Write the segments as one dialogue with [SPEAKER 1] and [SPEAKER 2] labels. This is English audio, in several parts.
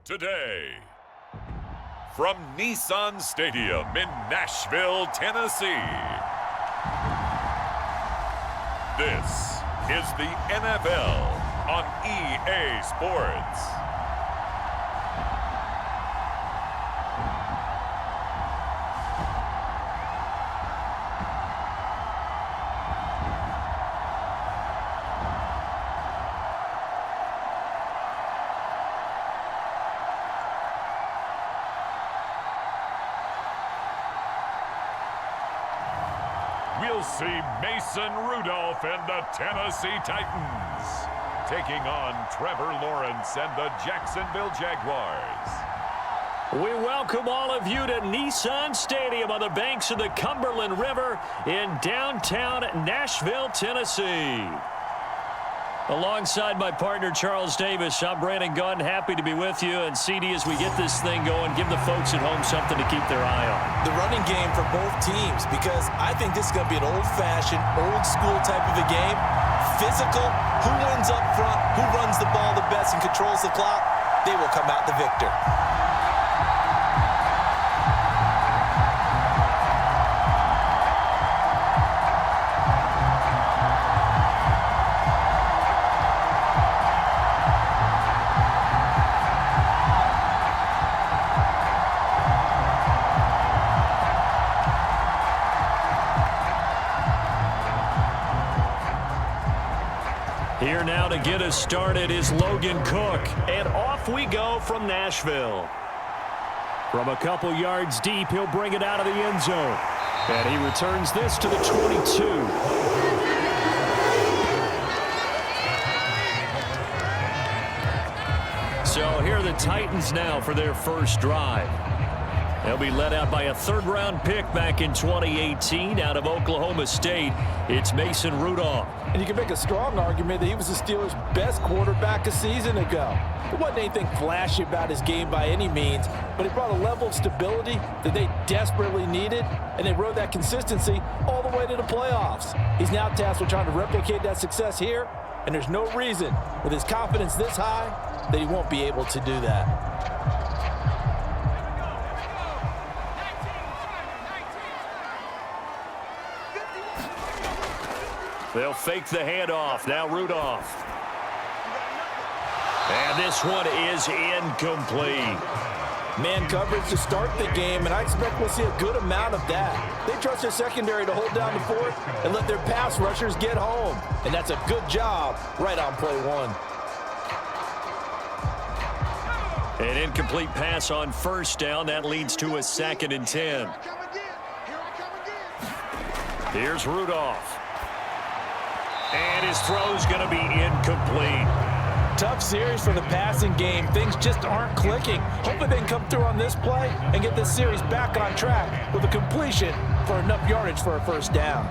[SPEAKER 1] today. From Nissan Stadium in Nashville, Tennessee, this is the NFL on EA Sports. We'll see Mason Rudolph and the Tennessee Titans taking on Trevor Lawrence and the Jacksonville Jaguars.
[SPEAKER 2] We welcome all of you to Nissan Stadium on the banks of the Cumberland River in downtown Nashville, Tennessee. Alongside my partner, Charles Davis, I'm Brandon Gunn. Happy to be with you. And CD, as we get this thing going, give the folks at home something to keep their eye on.
[SPEAKER 3] The running game for both teams, because I think this is going to be an old-fashioned, old-school type of a game. Physical, who wins up front, who runs the ball the best and controls the clock, they will come out the victor.
[SPEAKER 2] Here now to get us started is Logan Cook. And off we go from Nashville. From a couple yards deep, he'll bring it out of the end zone. And he returns this to the 22. So here are the Titans now for their first drive. They'll be led out by a third-round pick back in 2018 out of Oklahoma State. It's Mason Rudolph.
[SPEAKER 4] And you can make a strong argument that he was the Steelers' best quarterback a season ago. There wasn't anything flashy about his game by any means, but he brought a level of stability that they desperately needed, and they rode that consistency all the way to the playoffs. He's now tasked with trying to replicate that success here, and there's no reason, with his confidence this high, that he won't be able to do that.
[SPEAKER 2] They'll fake the handoff. Now Rudolph. And this one is incomplete.
[SPEAKER 4] Man coverage to start the game, and I expect we'll see a good amount of that. They trust their secondary to hold down the fort and let their pass rushers get home. And that's a good job right on play one.
[SPEAKER 2] An incomplete pass on first down. That leads to a 2nd and 10. Here's Rudolph. And his throw's going to be incomplete.
[SPEAKER 4] Tough series for the passing game. Things just aren't clicking. Hopefully they can come through on this play and get this series back on track with a completion for enough yardage for a first down.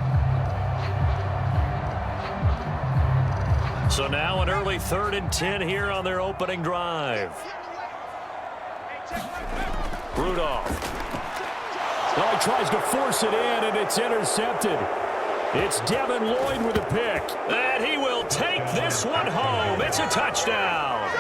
[SPEAKER 2] So now an early 3rd and 10 here on their opening drive. Rudolph. Oh, he tries to force it in, and it's intercepted. It's Devin Lloyd with a pick. And he will take this one home. It's a touchdown.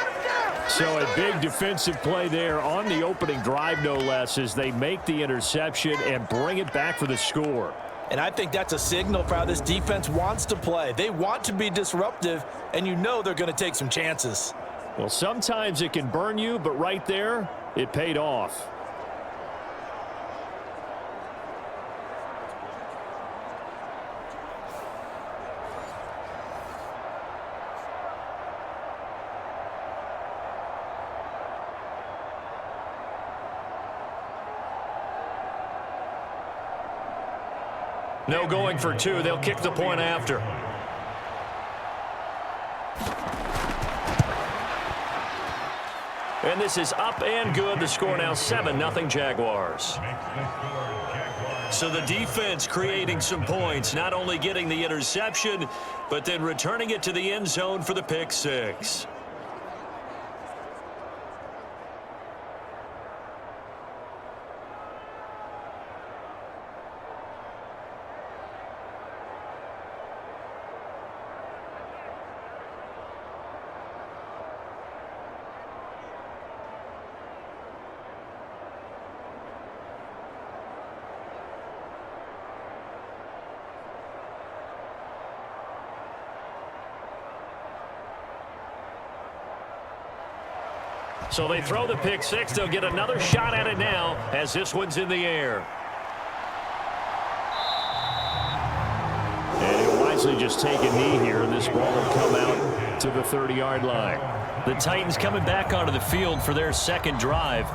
[SPEAKER 2] So a big defensive play there on the opening drive, no less, as they make the interception and bring it back for the score.
[SPEAKER 4] And I think that's a signal for how this defense wants to play. They want to be disruptive, and you know they're going to take some chances.
[SPEAKER 2] Well, sometimes it can burn you, but right there, it paid off. No going for two. They'll kick the point after. And this is up and good. The score now 7-0 Jaguars. So the defense creating some points, not only getting the interception, but then returning it to the end zone for the pick six. So they throw the pick six. They'll get another shot at it now as this one's in the air. And he'll wisely just take a knee here, and this ball will come out to the 30-yard line. The Titans coming back onto the field for their second drive.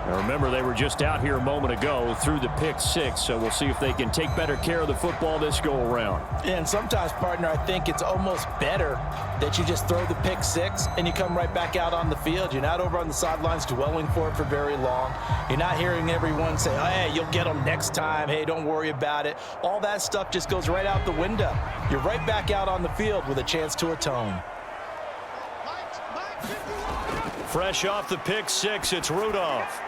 [SPEAKER 2] Now remember, they were just out here a moment ago through the pick six, so we'll see if they can take better care of the football this go-around.
[SPEAKER 4] And sometimes, partner, I think it's almost better that you just throw the pick six and you come right back out on the field. You're not over on the sidelines dwelling for it for very long. You're not hearing everyone say, oh, hey, you'll get them next time. Hey, don't worry about it. All that stuff just goes right out the window. You're right back out on the field with a chance to atone.
[SPEAKER 2] Fresh off the pick six, it's Rudolph.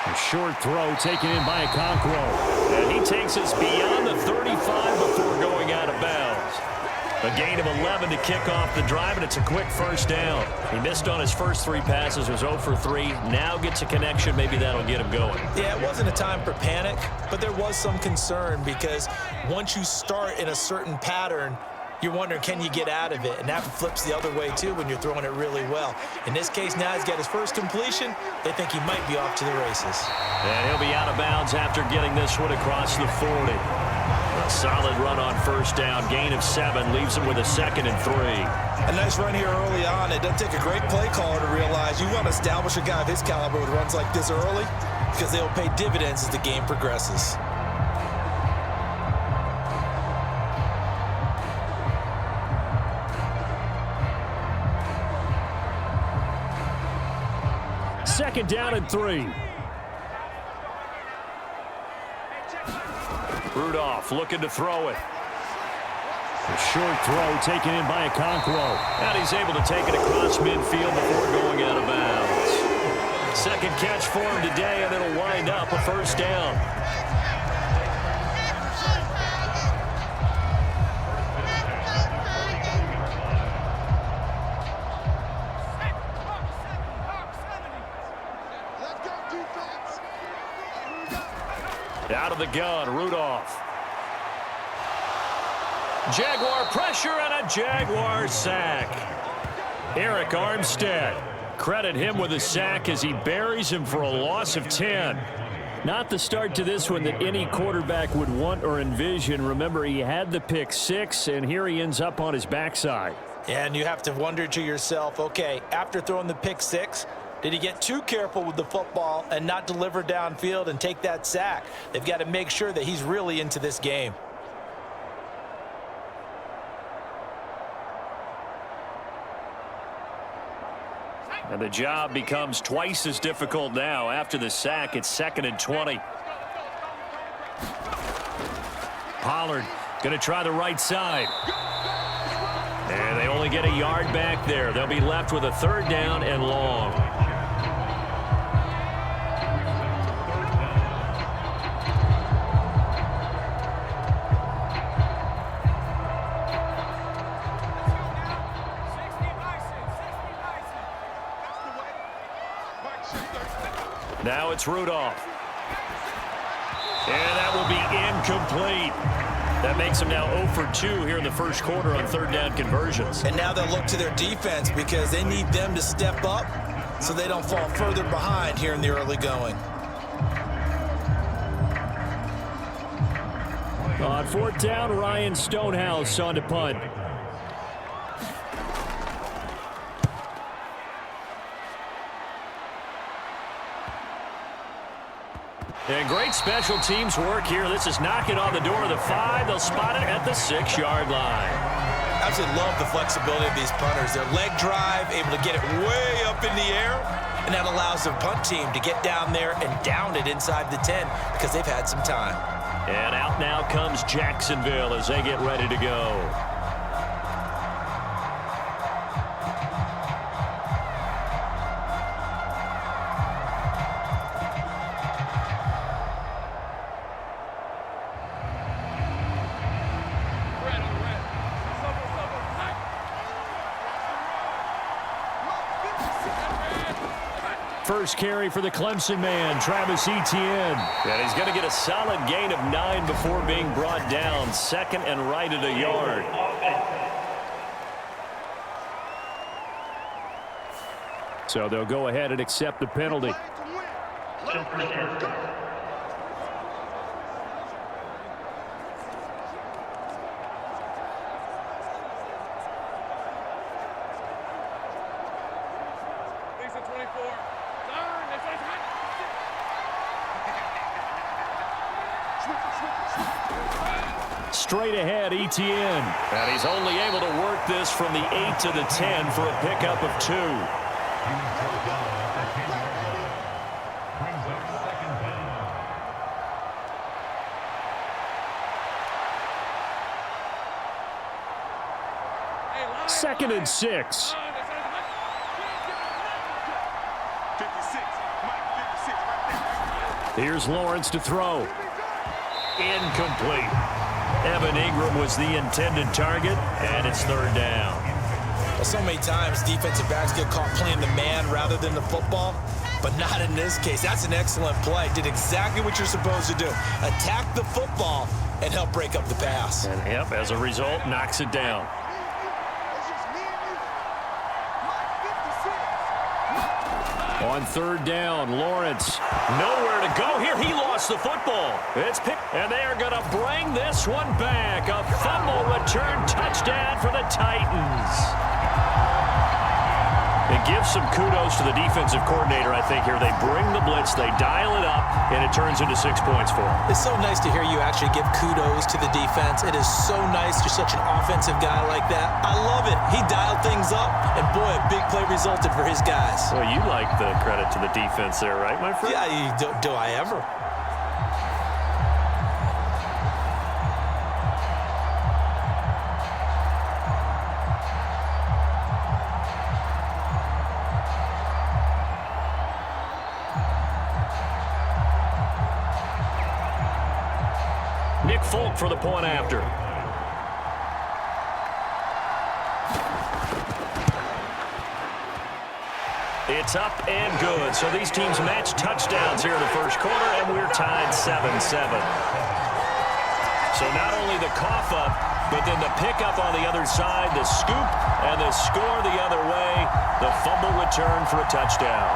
[SPEAKER 2] A short throw taken in by Okonkwo. And he takes us beyond the 35 before going out of bounds. A gain of 11 to kick off the drive, and it's a quick first down. He missed on his first three passes, was 0 for 3. Now gets a connection. Maybe that'll get him going.
[SPEAKER 3] Yeah, it wasn't a time for panic, but there was some concern because once you start in a certain pattern, you're wondering, can you get out of it? And that flips the other way, too, when you're throwing it really well. In this case, now he's got his first completion. They think he might be off to the races.
[SPEAKER 2] And he'll be out of bounds after getting this one across the 40. A solid run on first down. Gain of 7 leaves him with a 2nd and 3.
[SPEAKER 3] A nice run here early on. It doesn't take a great play caller to realize you want to establish a guy of his caliber with runs like this early because they'll pay dividends as the game progresses.
[SPEAKER 2] Second down and 3. Rudolph looking to throw it. A short throw taken in by Okonkwo. And he's able to take it across midfield before going out of bounds. Second catch for him today, and it'll wind up a first down. Out of the gun, Rudolph. Jaguar pressure and a Jaguar sack. Eric Armstead. Credit him with a sack as he buries him for a loss of 10. Not the start to this one that any quarterback would want or envision. Remember, he had the pick six, and here he ends up on his backside.
[SPEAKER 4] And you have to wonder to yourself, okay, after throwing the pick six, did he get too careful with the football and not deliver downfield and take that sack? They've got to make sure that he's really into this game.
[SPEAKER 2] And the job becomes twice as difficult now. After the sack, it's 2nd and 20. Pollard going to try the right side. And they only get a yard back there. They'll be left with a 3rd down and long. Now it's Rudolph. And that will be incomplete. That makes them now 0 for 2 here in the first quarter on 3rd down conversions.
[SPEAKER 3] And now they'll look to their defense because they need them to step up so they don't fall further behind here in the early going.
[SPEAKER 2] On 4th down, Ryan Stonehouse on to punt. And great special teams work here. This is knocking on the door of the 5. They'll spot it at the 6-yard line.
[SPEAKER 3] Absolutely love the flexibility of these punters. Their leg drive, able to get it way up in the air, and that allows the punt team to get down there and down it inside the 10 because they've had some time.
[SPEAKER 2] And out now comes Jacksonville as they get ready to go. First carry for the Clemson man, Travis Etienne. And he's going to get a solid gain of 9 before being brought down. 2nd and right at a yard. So they'll go ahead and accept the penalty. Straight ahead, ETN. And he's only able to work this from the 8 to the 10 for a pickup of 2. Second and 6. Here's Lawrence to throw. Incomplete. Evan Ingram was the intended target, and it's third down.
[SPEAKER 3] Well, so many times defensive backs get caught playing the man rather than the football, but not in this case. That's an excellent play. Did exactly what you're supposed to do. Attack the football and help break up the pass.
[SPEAKER 2] And yep, as a result, knocks it down. On third down, Lawrence. Nowhere to go here. He lost the football. It's picked, and they are going to bring this one back. A fumble return touchdown for the Titans. It gives some kudos to the defensive coordinator, I think, here. They bring the blitz, they dial it up, and it turns into 6 points for them.
[SPEAKER 3] It's so nice to hear you actually give kudos to the defense. It is so nice you're such an offensive guy like that. I love it. He dialed things up, and boy, a big play resulted for his guys.
[SPEAKER 2] Well, you like the credit to the defense there, right, my friend?
[SPEAKER 3] Yeah, do I ever?
[SPEAKER 2] Nick Folk for the point after. It's up and good. So these teams match touchdowns here in the first quarter, and we're tied 7-7. So not only the cough up, but then the pickup on the other side, the scoop, and the score the other way, the fumble return for a touchdown.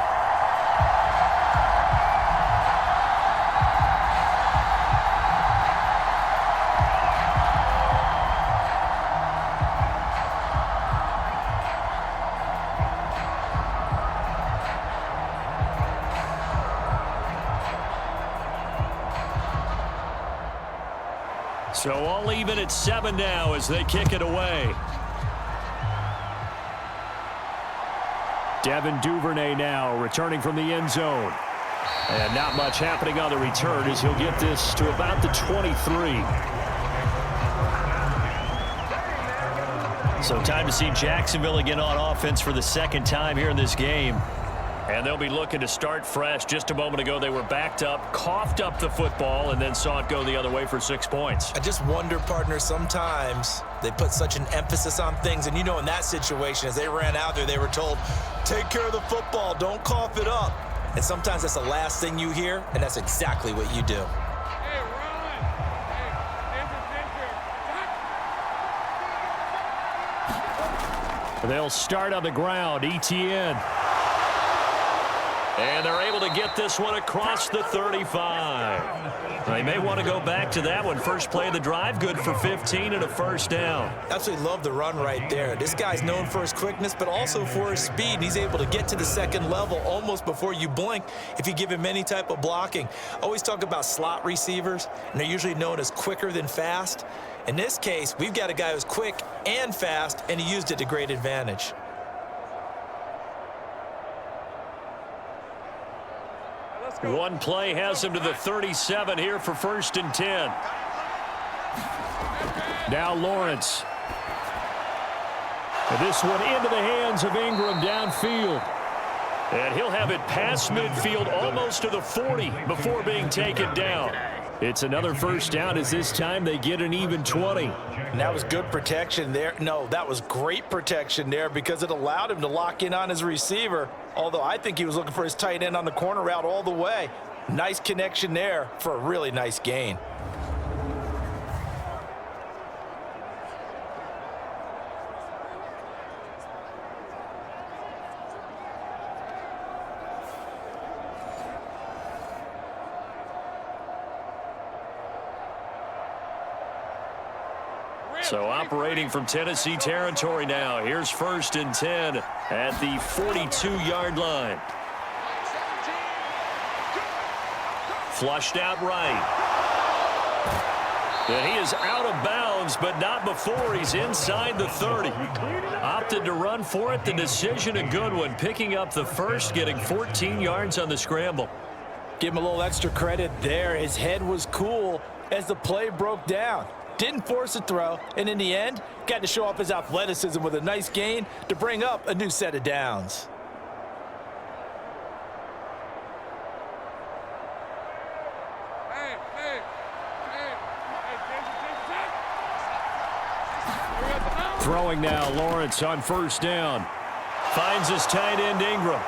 [SPEAKER 2] So all even at 7 now as they kick it away. Devin Duvernay now returning from the end zone. And not much happening on the return as he'll get this to about the 23. So time to see Jacksonville again on offense for the second time here in this game. And they'll be looking to start fresh. Just a moment ago, they were backed up, coughed up the football, and then saw it go the other way for 6 points.
[SPEAKER 3] I just wonder, partner, sometimes they put such an emphasis on things. And, you know, in that situation, as they ran out there, they were told, take care of the football, don't cough it up. And sometimes that's the last thing you hear, and that's exactly what you do.
[SPEAKER 2] They'll start on the ground, ETN. And they're able to get this one across the 35. They may want to go back to that one. First play of the drive, good for 15 and a first down.
[SPEAKER 3] Absolutely love the run right there. This guy's known for his quickness, but also for his speed. And he's able to get to the second level almost before you blink if you give him any type of blocking. I always talk about slot receivers, and they're usually known as quicker than fast. In this case, we've got a guy who's quick and fast, and he used it to great advantage.
[SPEAKER 2] One play has him to the 37 here for 1st and 10. Now Lawrence. And this one into the hands of Ingram downfield. And he'll have it past midfield almost to the 40 before being taken down. It's another first down as this time they get an even 20.
[SPEAKER 4] And that was good protection there. No, that was great protection there because it allowed him to lock in on his receiver. Although I think he was looking for his tight end on the corner route all the way. Nice connection there for a really nice gain.
[SPEAKER 2] So operating from Tennessee territory now. Here's 1st and 10 at the 42-yard line. Flushed out right. And he is out of bounds, but not before he's inside the 30. Opted to run for it. The decision a good one. Picking up the first, getting 14 yards on the scramble.
[SPEAKER 4] Give him a little extra credit there. His head was cool as the play broke down. Didn't force a throw, and in the end, got to show off his athleticism with a nice gain to bring up a new set of downs.
[SPEAKER 2] Throwing now, Lawrence on 1st down. Finds his tight end Ingram.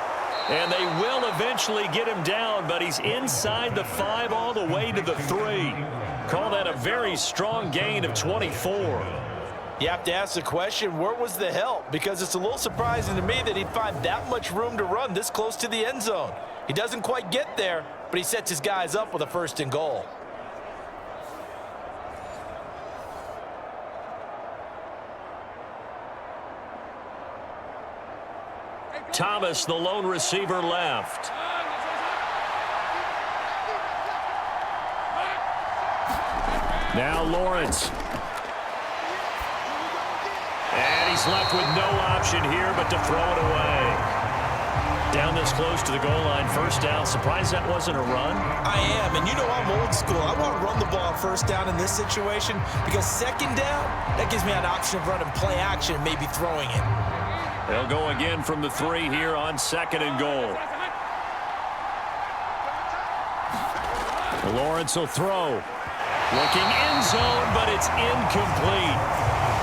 [SPEAKER 2] And they will eventually get him down, but he's inside the 5 all the way to the 3. Call that a very strong gain of 24.
[SPEAKER 4] You have to ask the question, where was the help? Because it's a little surprising to me that he'd find that much room to run this close to the end zone. He doesn't quite get there, but he sets his guys up with a 1st and goal.
[SPEAKER 2] Thomas, the lone receiver, left. Now Lawrence. And he's left with no option here but to throw it away. Down this close to the goal line, 1st down. Surprised that wasn't a run?
[SPEAKER 3] I am, and you know I'm old school. I want to run the ball on 1st down in this situation because 2nd down, that gives me an option of running play action and maybe throwing it.
[SPEAKER 2] They'll go again from the 3 here on 2nd and goal. Lawrence will throw. Looking end zone, but it's incomplete.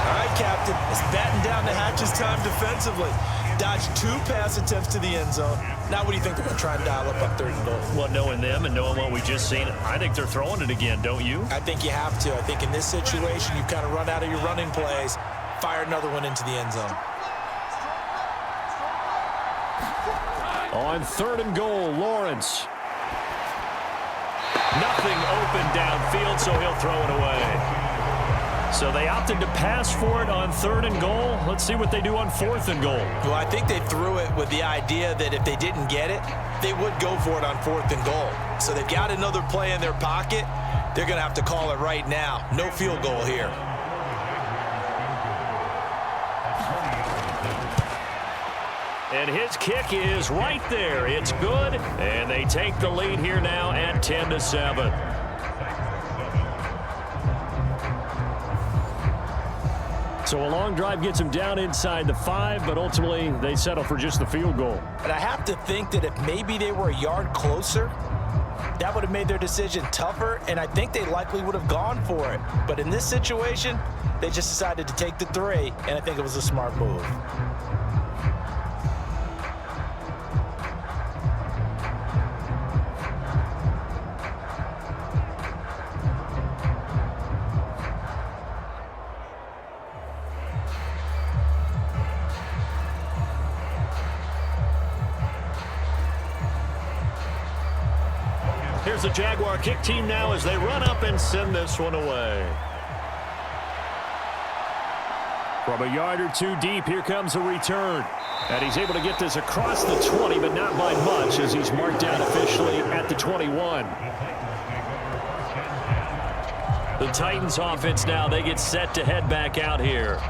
[SPEAKER 3] All right, Captain. It's batten down the hatches time defensively. Dodged 2 pass attempts to the end zone. Now what do you think they're going to try and dial up on 3rd and goal?
[SPEAKER 2] Well, knowing them and knowing what we just seen, I think they're throwing it again, don't you?
[SPEAKER 3] I think you have to. I think in this situation, you kind of run out of your running plays, fire another one into the end zone.
[SPEAKER 2] On 3rd and goal, Lawrence. Nothing open downfield, so he'll throw it away. So they opted to pass for it on 3rd and goal. Let's see what they do on 4th and goal.
[SPEAKER 3] Well, I think they threw it with the idea that if they didn't get it, they would go for it on 4th and goal. So they've got another play in their pocket. They're going to have to call it right now. No field goal here.
[SPEAKER 2] And his kick is right there. It's good, and they take the lead here now at 10-7. So a long drive gets them down inside the 5, but ultimately they settle for just the field goal.
[SPEAKER 4] And I have to think that if maybe they were a yard closer, that would have made their decision tougher, and I think they likely would have gone for it. But in this situation, they just decided to take the 3, and I think it was a smart move.
[SPEAKER 2] Here's the Jaguar kick team now as they run up and send this one away. From a yard or 2 deep, here comes a return. And he's able to get this across the 20, but not by much as he's marked down officially at the 21. The Titans offense now, they get set to head back out here.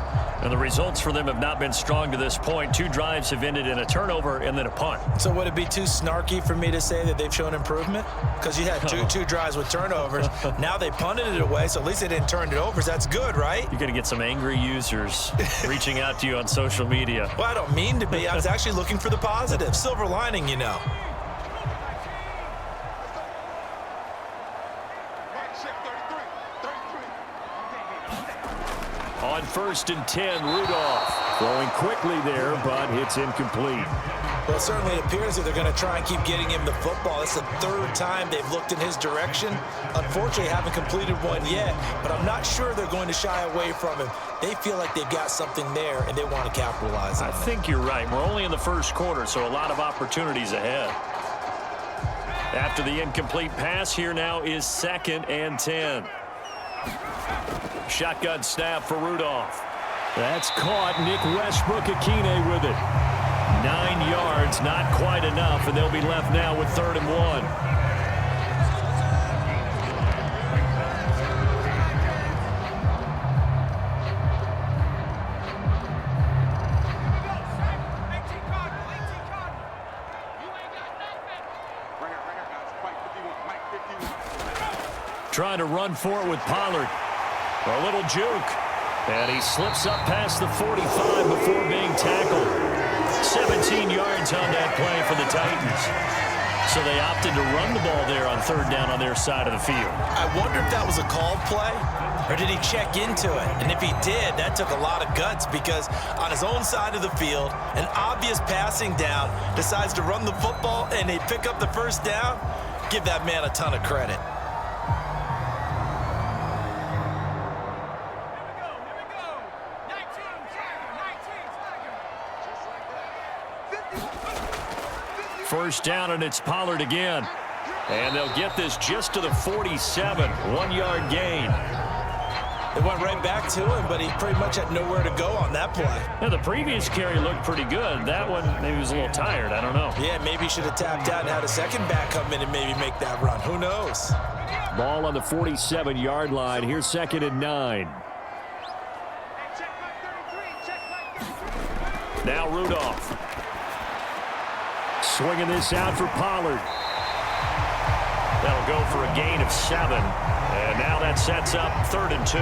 [SPEAKER 2] And the results for them have not been strong to this point. 2 drives have ended in a turnover and then a punt.
[SPEAKER 3] So would it be too snarky for me to say that they've shown improvement? Because you had two drives with turnovers. Now they punted it away, so at least they didn't turn it over. So that's good, right?
[SPEAKER 2] You're going to get some angry users reaching out to you on social media.
[SPEAKER 3] Well, I don't mean to be. I was actually looking for the positive. Silver lining, you know.
[SPEAKER 2] On 1st and 10, Rudolph throwing quickly there, but it's incomplete.
[SPEAKER 3] Well, it certainly appears that they're going to try and keep getting him the football. It's the 3rd time they've looked in his direction. Unfortunately, haven't completed one yet, but I'm not sure they're going to shy away from him. They feel like they've got something there, and they want to capitalize on it.
[SPEAKER 2] I think you're right. We're only in the 1st quarter, so a lot of opportunities ahead. After the incomplete pass, here now is 2nd and 10. Shotgun snap for Rudolph. That's caught. Nick Westbrook-Akine with it. 9 yards, not quite enough, and they'll be left now with 3rd and 1. Trying to run for it with Pollard. A little juke. And he slips up past the 45 before being tackled. 17 yards on that play for the Titans. So they opted to run the ball there on 3rd down on their side of the field.
[SPEAKER 3] I wonder if that was a called play, or did he check into it? And if he did, that took a lot of guts, because on his own side of the field, an obvious passing down, decides to run the football, and they pick up the 1st down. Give that man a ton of credit.
[SPEAKER 2] First down, and it's Pollard again. And they'll get this just to the 47. 1-yard gain.
[SPEAKER 3] They went right back to him, but he pretty much had nowhere to go on that play.
[SPEAKER 2] Now, the previous carry looked pretty good. That one, maybe he was a little tired. I don't know.
[SPEAKER 3] Yeah, maybe he should have tapped out and had a second back come in and maybe make that run. Who knows?
[SPEAKER 2] Ball on the 47-yard line. Here's 2nd and 9. Now Rudolph. Swinging this out for Pollard. That'll go for a gain of 7. And now that sets up 3rd and 2.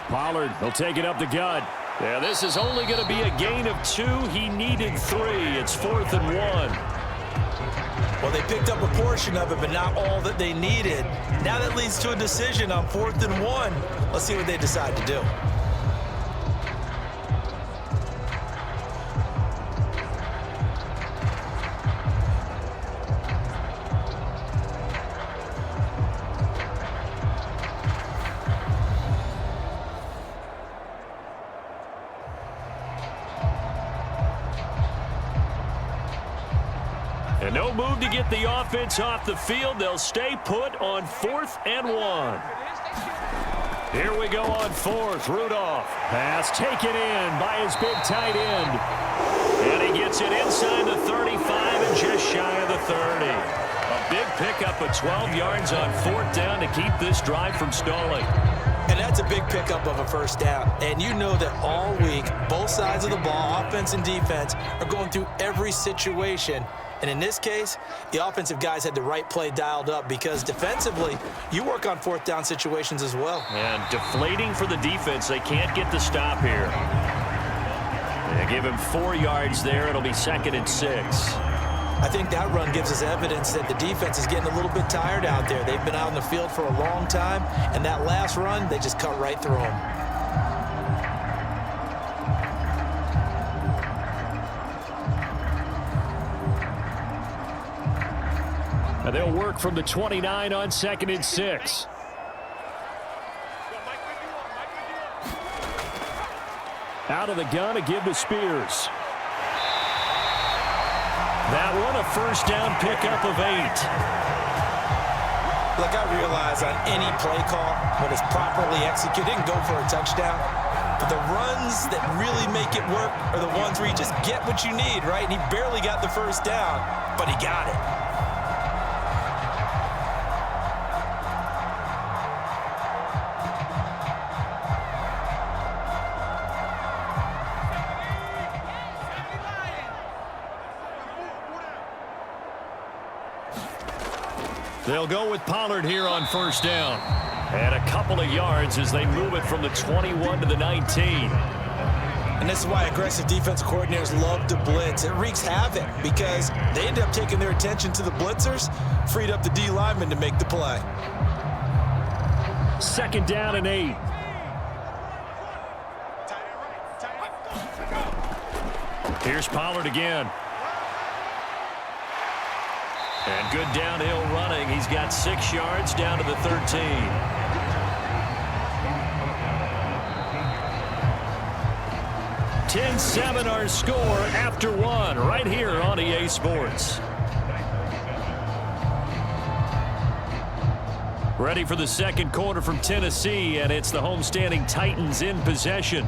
[SPEAKER 2] Pollard, he'll take it up the gut. Yeah, this is only going to be a gain of 2. He needed 3. It's 4th and 1.
[SPEAKER 3] Well, they picked up a portion of it, but not all that they needed. Now that leads to a decision on 4th and 1. Let's see what they decide to do.
[SPEAKER 2] And no move to get the offense off the field. They'll stay put on 4th and 1. Here we go on 4th. Rudolph. Pass taken in by his big tight end. And he gets it inside the 35 and just shy of the 30. A big pickup of 12 yards on 4th down to keep this drive from stalling.
[SPEAKER 3] And that's a big pickup of a 1st down. And you know that all week, both sides of the ball, offense and defense, are going through every situation. And in this case, the offensive guys had the right play dialed up, because defensively, you work on 4th down situations as well.
[SPEAKER 2] And deflating for the defense. They can't get the stop here. They give him 4 yards there. It'll be 2nd and 6.
[SPEAKER 3] I think that run gives us evidence that the defense is getting a little bit tired out there. They've been out on the field for a long time, and that last run, they just cut right through them.
[SPEAKER 2] And they'll work from the 29 on 2nd and 6. Out of the gun to give to Spears. That one a 1st down pickup of 8.
[SPEAKER 3] Look, I realize on any play call, when it's properly executed, it can go for a touchdown. But the runs that really make it work are the ones where you just get what you need, right? And he barely got the 1st down, but he got it.
[SPEAKER 2] They'll go with Pollard here on 1st down. And a couple of yards as they move it from the 21 to the 19.
[SPEAKER 3] And this is why aggressive defense coordinators love to blitz. It wreaks havoc because they end up taking their attention to the blitzers, freed up the D lineman to make the play.
[SPEAKER 2] 2nd down and 8. Here's Pollard again. And good downhill running. He's got 6 yards down to the 13. 10-7 our score after 1 right here on EA Sports. Ready for the second quarter from Tennessee, and it's the homestanding Titans in possession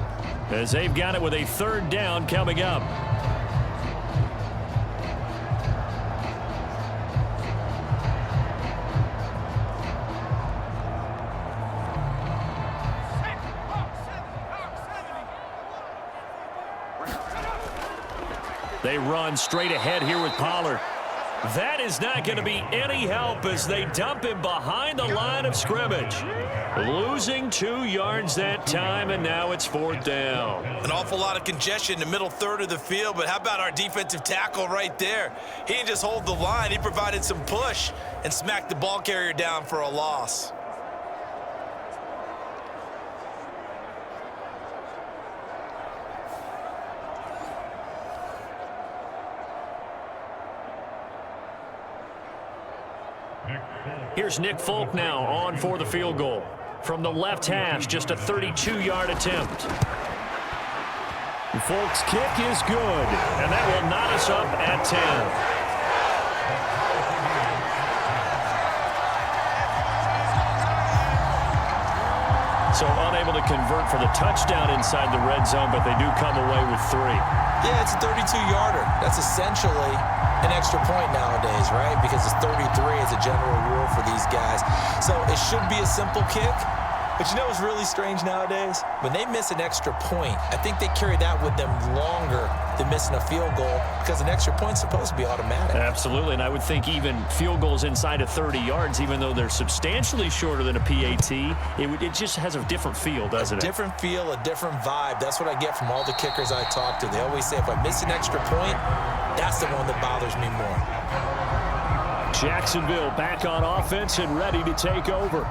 [SPEAKER 2] as they've got it with a 3rd down coming up. They run straight ahead here with Pollard. That is not going to be any help as they dump him behind the line of scrimmage. Losing 2 yards that time, and now it's 4th down.
[SPEAKER 3] An awful lot of congestion in the middle third of the field, but how about our defensive tackle right there? He didn't just hold the line. He provided some push and smacked the ball carrier down for a loss.
[SPEAKER 2] Here's Nick Folk now on for the field goal. From the left hash, just a 32-yard attempt. Folk's kick is good, and that will knot us up at 10. So unable to convert for the touchdown inside the red zone, but they do come away with 3.
[SPEAKER 3] Yeah, it's a 32-yarder. That's essentially an extra point nowadays, right? Because it's 33 as a general rule for these guys. So it should be a simple kick. But you know what's really strange nowadays? When they miss an extra point, I think they carry that with them longer than missing a field goal because an extra point's supposed to be automatic.
[SPEAKER 2] Absolutely, and I would think even field goals inside of 30 yards, even though they're substantially shorter than a PAT, it just has a different feel, doesn't it?
[SPEAKER 3] A different feel, a different vibe. That's what I get from all the kickers I talk to. They always say if I miss an extra point, that's the one that bothers me more.
[SPEAKER 2] Jacksonville back on offense and ready to take over.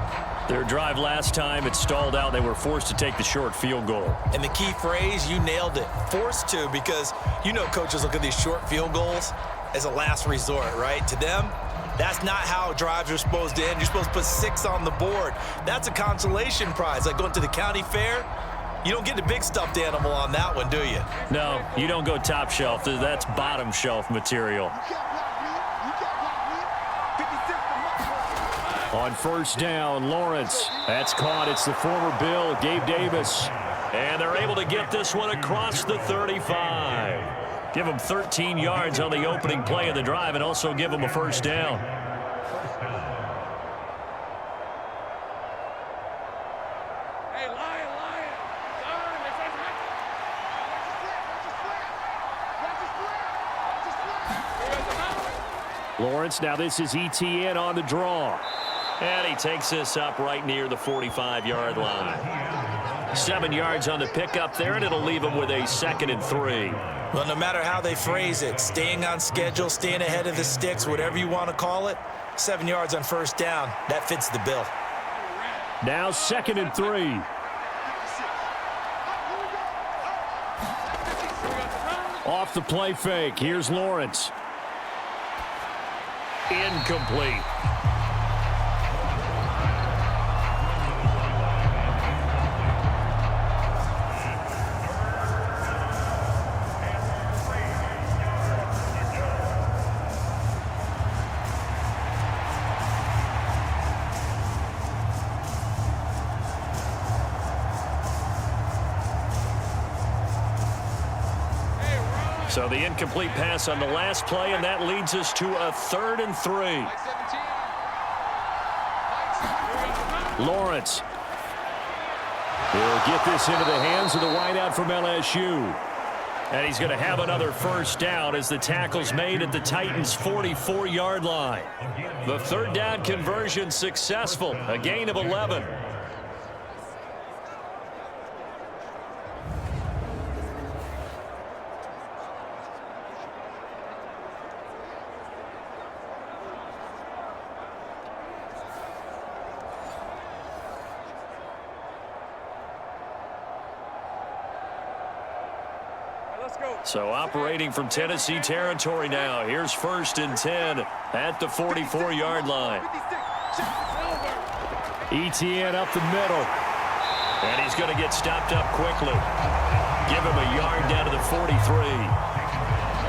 [SPEAKER 2] Their drive last time, it stalled out. They were forced to take the short field goal.
[SPEAKER 3] And the key phrase, you nailed it. Forced to, because you know coaches look at these short field goals as a last resort, right? To them, that's not how drives are supposed to end. You're supposed to put 6 on the board. That's a consolation prize. Like going to the county fair, you don't get the big stuffed animal on that one, do you?
[SPEAKER 2] No, you don't go top shelf. That's bottom shelf material. On 1st down, Lawrence. That's caught. It's the former Bill, Gabe Davis. And they're able to get this one across the 35. Give them 13 yards on the opening play of the drive and also give them a 1st down. Lawrence, now this is ETN on the draw. And he takes this up right near the 45-yard line. 7 yards on the pickup there, and it'll leave him with a 2nd and 3.
[SPEAKER 3] Well, no matter how they phrase it, staying on schedule, staying ahead of the sticks, whatever you want to call it, 7 yards on 1st down, that fits the bill.
[SPEAKER 2] Now 2nd and 3. Off the play fake, here's Lawrence. Incomplete. So the incomplete pass on the last play, and that leads us to a 3rd and 3. Lawrence will get this into the hands of the wideout from LSU. And he's going to have another 1st down as the tackle's made at the Titans' 44-yard line. The 3rd down conversion successful, a gain of 11. So operating from Tennessee territory now. Here's 1st and 10 at the 44-yard line. ETN up the middle. And he's going to get stopped up quickly. Give him a yard down to the 43.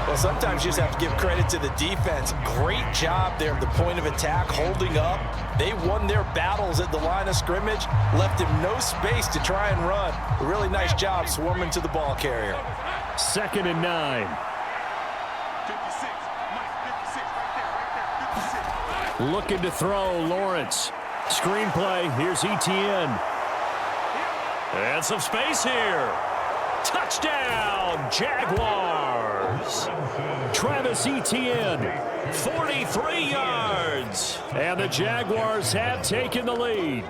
[SPEAKER 4] Well, sometimes you just have to give credit to the defense. Great job there at the point of attack, holding up. They won their battles at the line of scrimmage, left him no space to try and run. A really nice job swarming to the ball carrier.
[SPEAKER 2] 2nd and 9. Looking to throw, Lawrence. Screenplay, here's ETN. And some space here. Touchdown, Jaguars. Travis Etienne, 43 yards. And the Jaguars have taken the lead.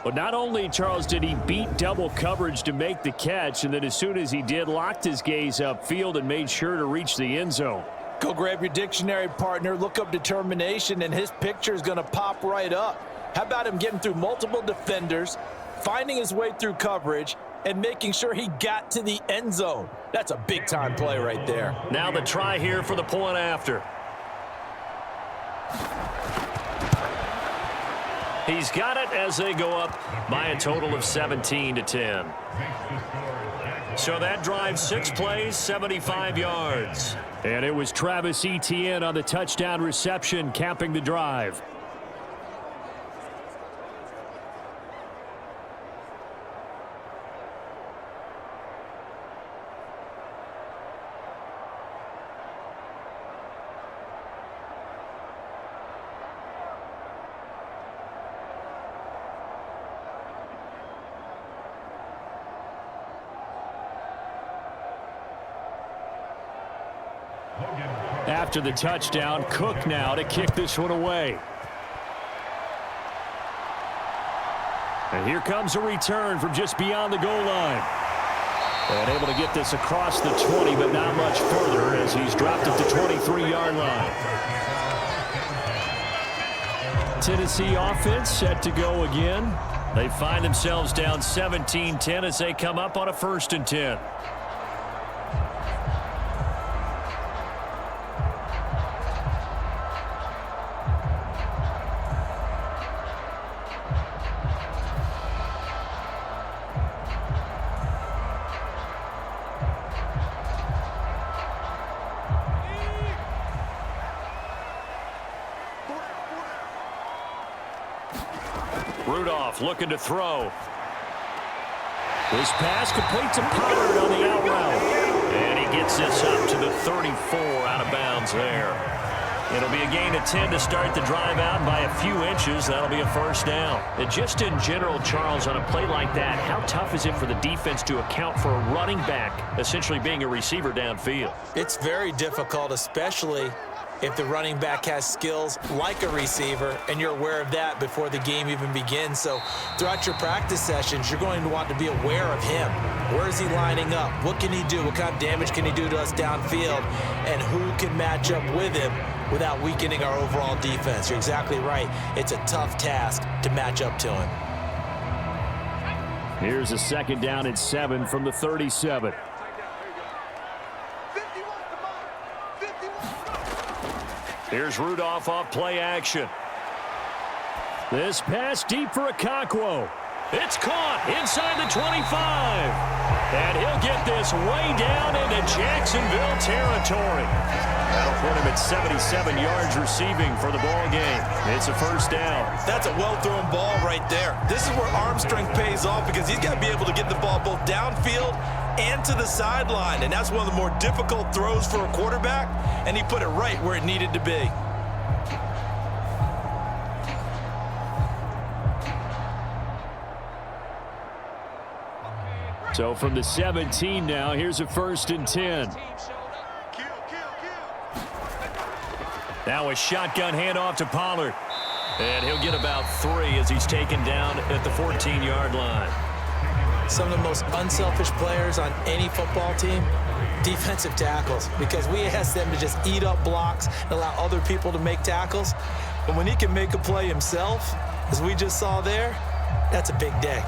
[SPEAKER 2] But not only, Charles, did he beat double coverage to make the catch, and then as soon as he did, locked his gaze upfield and made sure to reach the end zone.
[SPEAKER 4] Go grab your dictionary, partner, look up determination, and his picture is going to pop right up. How about him getting through multiple defenders, finding his way through coverage, and making sure he got to the end zone? That's a big-time play right there.
[SPEAKER 2] Now the try here for the point after. He's got it as they go up by a total of 17-10. So that drive, 6 plays, 75 yards. And it was Travis Etienne on the touchdown reception, capping the drive. After the touchdown, Cook now to kick this one away. And here comes a return from just beyond the goal line. And able to get this across the 20, but not much further as he's dropped at the 23-yard line. Tennessee offense set to go again. They find themselves down 17-10 as they come up on a 1st and 10. Rudolph looking to throw. This pass complete to Pollard on the out route. And he gets this up to the 34 out of bounds there. It'll be a gain of 10 to start the drive out by a few inches. That'll be a 1st down. And just in general, Charles, on a play like that, how tough is it for the defense to account for a running back essentially being a receiver downfield?
[SPEAKER 3] It's very difficult, especially if the running back has skills like a receiver, and you're aware of that before the game even begins. So throughout your practice sessions, you're going to want to be aware of him. Where is he lining up? What can he do? What kind of damage can he do to us downfield? And who can match up with him without weakening our overall defense? You're exactly right. It's a tough task to match up to him.
[SPEAKER 2] Here's a 2nd down and 7 from the 37. Here's Rudolph off play action. This pass deep for Okonkwo. It's caught inside the 25. And he'll get this way down into Jacksonville territory. That'll put him at 77 yards receiving for the ball game. It's a 1st down.
[SPEAKER 3] That's a well-thrown ball right there. This is where arm strength pays off because he's got to be able to get the ball both downfield and to the sideline. And that's one of the more difficult throws for a quarterback. And he put it right where it needed to be.
[SPEAKER 2] So from the 17 now, here's a 1st and 10. Now a shotgun handoff to Pollard. And he'll get about 3 as he's taken down at the 14-yard line.
[SPEAKER 3] Some of the most unselfish players on any football team, defensive tackles, because we ask them to just eat up blocks and allow other people to make tackles. But when he can make a play himself, as we just saw there, that's a big day.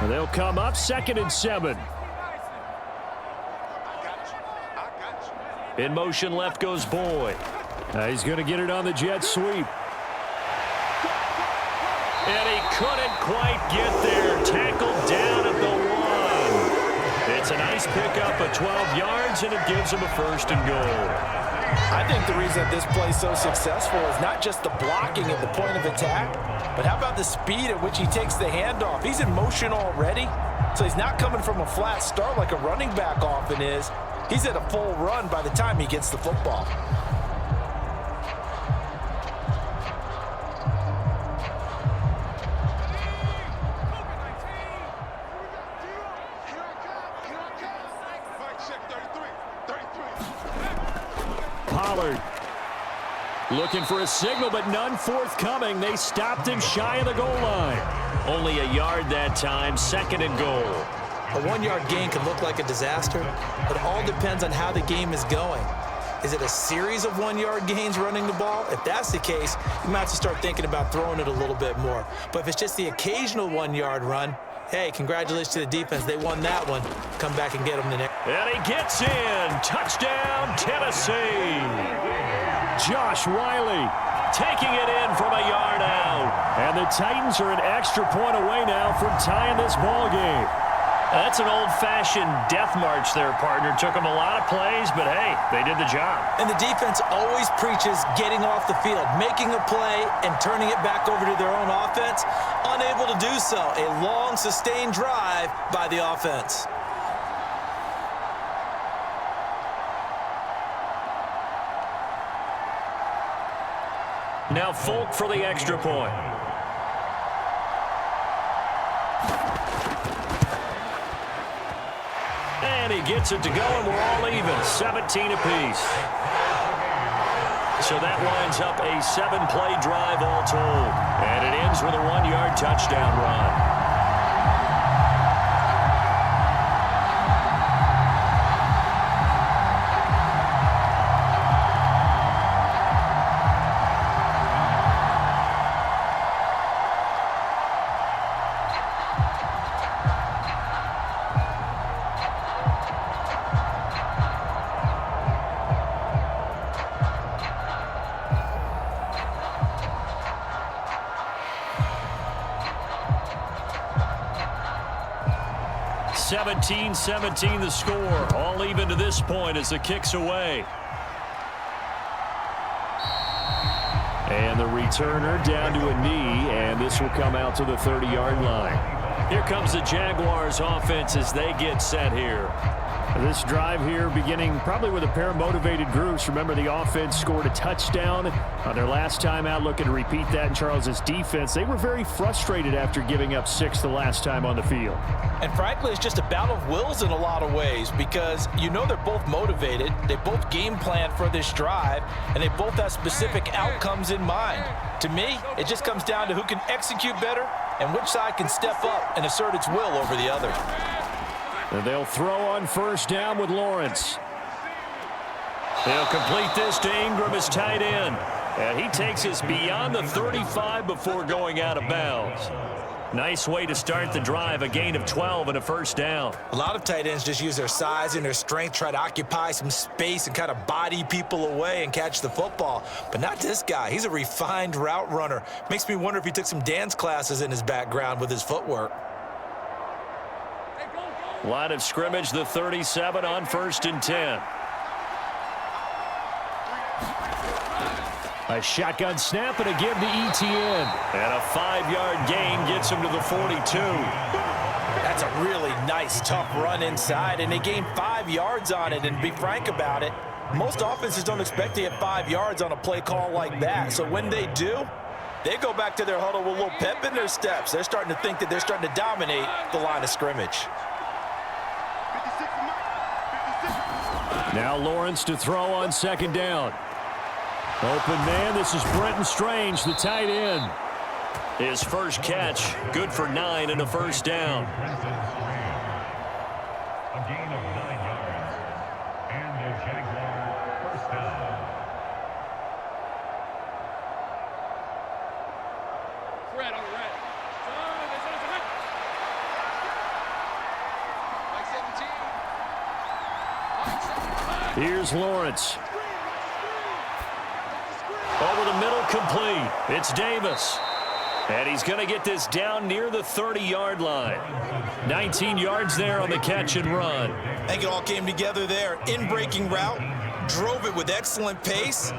[SPEAKER 2] They'll come up 2nd and 7. In motion left goes Boyd. He's going to get it on the jet sweep. And he couldn't quite get there. Tackled down at the 1. It's a nice pickup of 12 yards, and it gives him a 1st and goal.
[SPEAKER 4] I think the reason that this play is so successful is not just the blocking at the point of attack, but how about the speed at which he takes the handoff? He's in motion already, so he's not coming from a flat start like a running back often is. He's at a full run by the time he gets the football.
[SPEAKER 2] Pollard looking for a signal, but none forthcoming. They stopped him shy of the goal line. Only a yard that time, 2nd and goal.
[SPEAKER 3] A 1-yard gain can look like a disaster, but it all depends on how the game is going. Is it a series of 1-yard gains running the ball? If that's the case, you might have to start thinking about throwing it a little bit more. But if it's just the occasional 1-yard run, hey, congratulations to the defense. They won that one. Come back and get them the next.
[SPEAKER 2] And he gets in. Touchdown, Tennessee. Josh Wiley taking it in from a yard out. And the Titans are an extra point away now from tying this ball game.
[SPEAKER 5] That's an old-fashioned death march there, partner. Took them a lot of plays, but hey, they did the job.
[SPEAKER 3] And the defense always preaches getting off the field, making a play, and turning it back over to their own offense. Unable to do so. A long, sustained drive by the offense.
[SPEAKER 2] Now Folk for the extra point. And he gets it to go, and we're all even, 17 apiece. So that winds up a 7-play drive all told. And it ends with a 1-yard touchdown run. (17-17) the score. All even to this point as the kick's away. And the returner down to a knee, and this will come out to the 30-yard line. Here comes the Jaguars offense as they get set here. This drive here beginning probably with a pair of motivated groups. Remember, the offense scored a touchdown on their last time out, looking to repeat that in Charles's defense. They were very frustrated after giving up 6 the last time on the field.
[SPEAKER 4] And frankly, it's just a battle of wills in a lot of ways because you know they're both motivated, they both game plan for this drive, and they both have specific outcomes in mind. To me, it just comes down to who can execute better and which side can step up and assert its will over the other.
[SPEAKER 2] And they'll throw on first down with Lawrence. They'll complete this to Ingram as tight end. And he takes us beyond the 35 before going out of bounds. Nice way to start the drive, a gain of 12 and a first down.
[SPEAKER 3] A lot of tight ends just use their size and their strength, try to occupy some space and kind of body people away and catch the football. But not this guy. He's a refined route runner. Makes me wonder if he took some dance classes in his background with his footwork.
[SPEAKER 2] Line of scrimmage, the 37 on 1st and 10. A shotgun snap and a give to Etienne. And a 5-yard gain gets him to the 42.
[SPEAKER 4] That's a really nice, tough run inside, and they gained 5 yards on it. And to be frank about it, most offenses don't expect to get 5 yards on a play call like that. So when they do, they go back to their huddle with a little pep in their steps. They're starting to think that they're starting to dominate the line of scrimmage.
[SPEAKER 2] Now Lawrence to throw on 2nd down. Open man, this is Brenton Strange, the tight end. His first catch, good for 9 and a first down.
[SPEAKER 1] A gain of 9 yards. And the Jaguar first down.
[SPEAKER 2] Here's Lawrence. Over the middle, complete. It's Davis. And he's going to get this down near the 30-yard line. 19 yards there on the catch and run.
[SPEAKER 3] I think it all came together there. In-breaking route, drove it with excellent pace.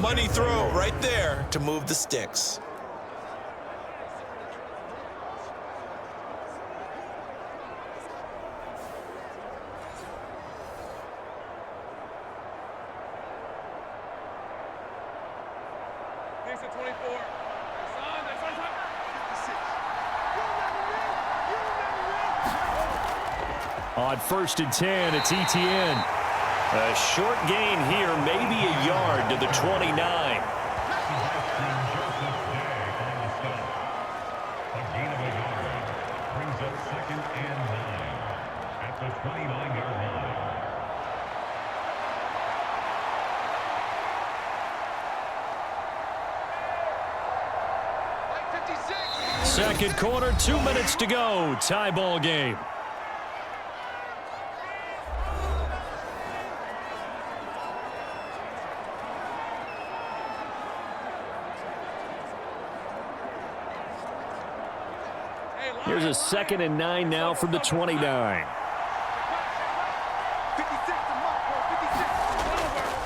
[SPEAKER 3] Money throw right there to move the sticks.
[SPEAKER 2] On 1st and 10, it's Etienne. A short gain here, maybe a yard to the 29.
[SPEAKER 1] A gain of a yard brings up 2nd and 9 at the 29-yard line.
[SPEAKER 2] Second quarter, 2 minutes to go. Tie ball game. Here's a 2nd and 9 now from the 29.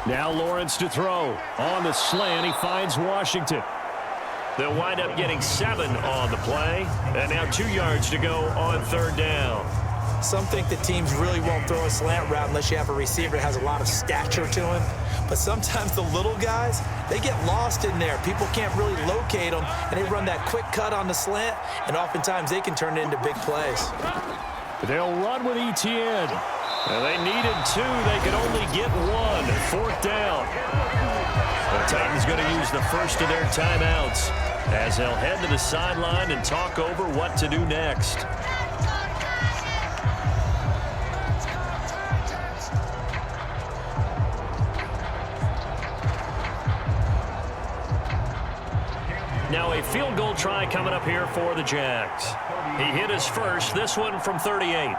[SPEAKER 2] Now Lawrence to throw. On the slant, he finds Washington. They'll wind up getting 7 on the play. And now 2 yards to go on 3rd down.
[SPEAKER 3] Some think that teams really won't throw a slant route unless you have a receiver that has a lot of stature to him. But sometimes the little guys, they get lost in there. People can't really locate them, and they run that quick cut on the slant, and oftentimes they can turn it into big plays.
[SPEAKER 2] They'll run with Etienne. Well, they needed 2. They could only get 1. 4th down. The Titans going to use the first of their timeouts as they'll head to the sideline and talk over what to do next. Now a field goal try coming up here for the Jags. He hit his first, this one from 38.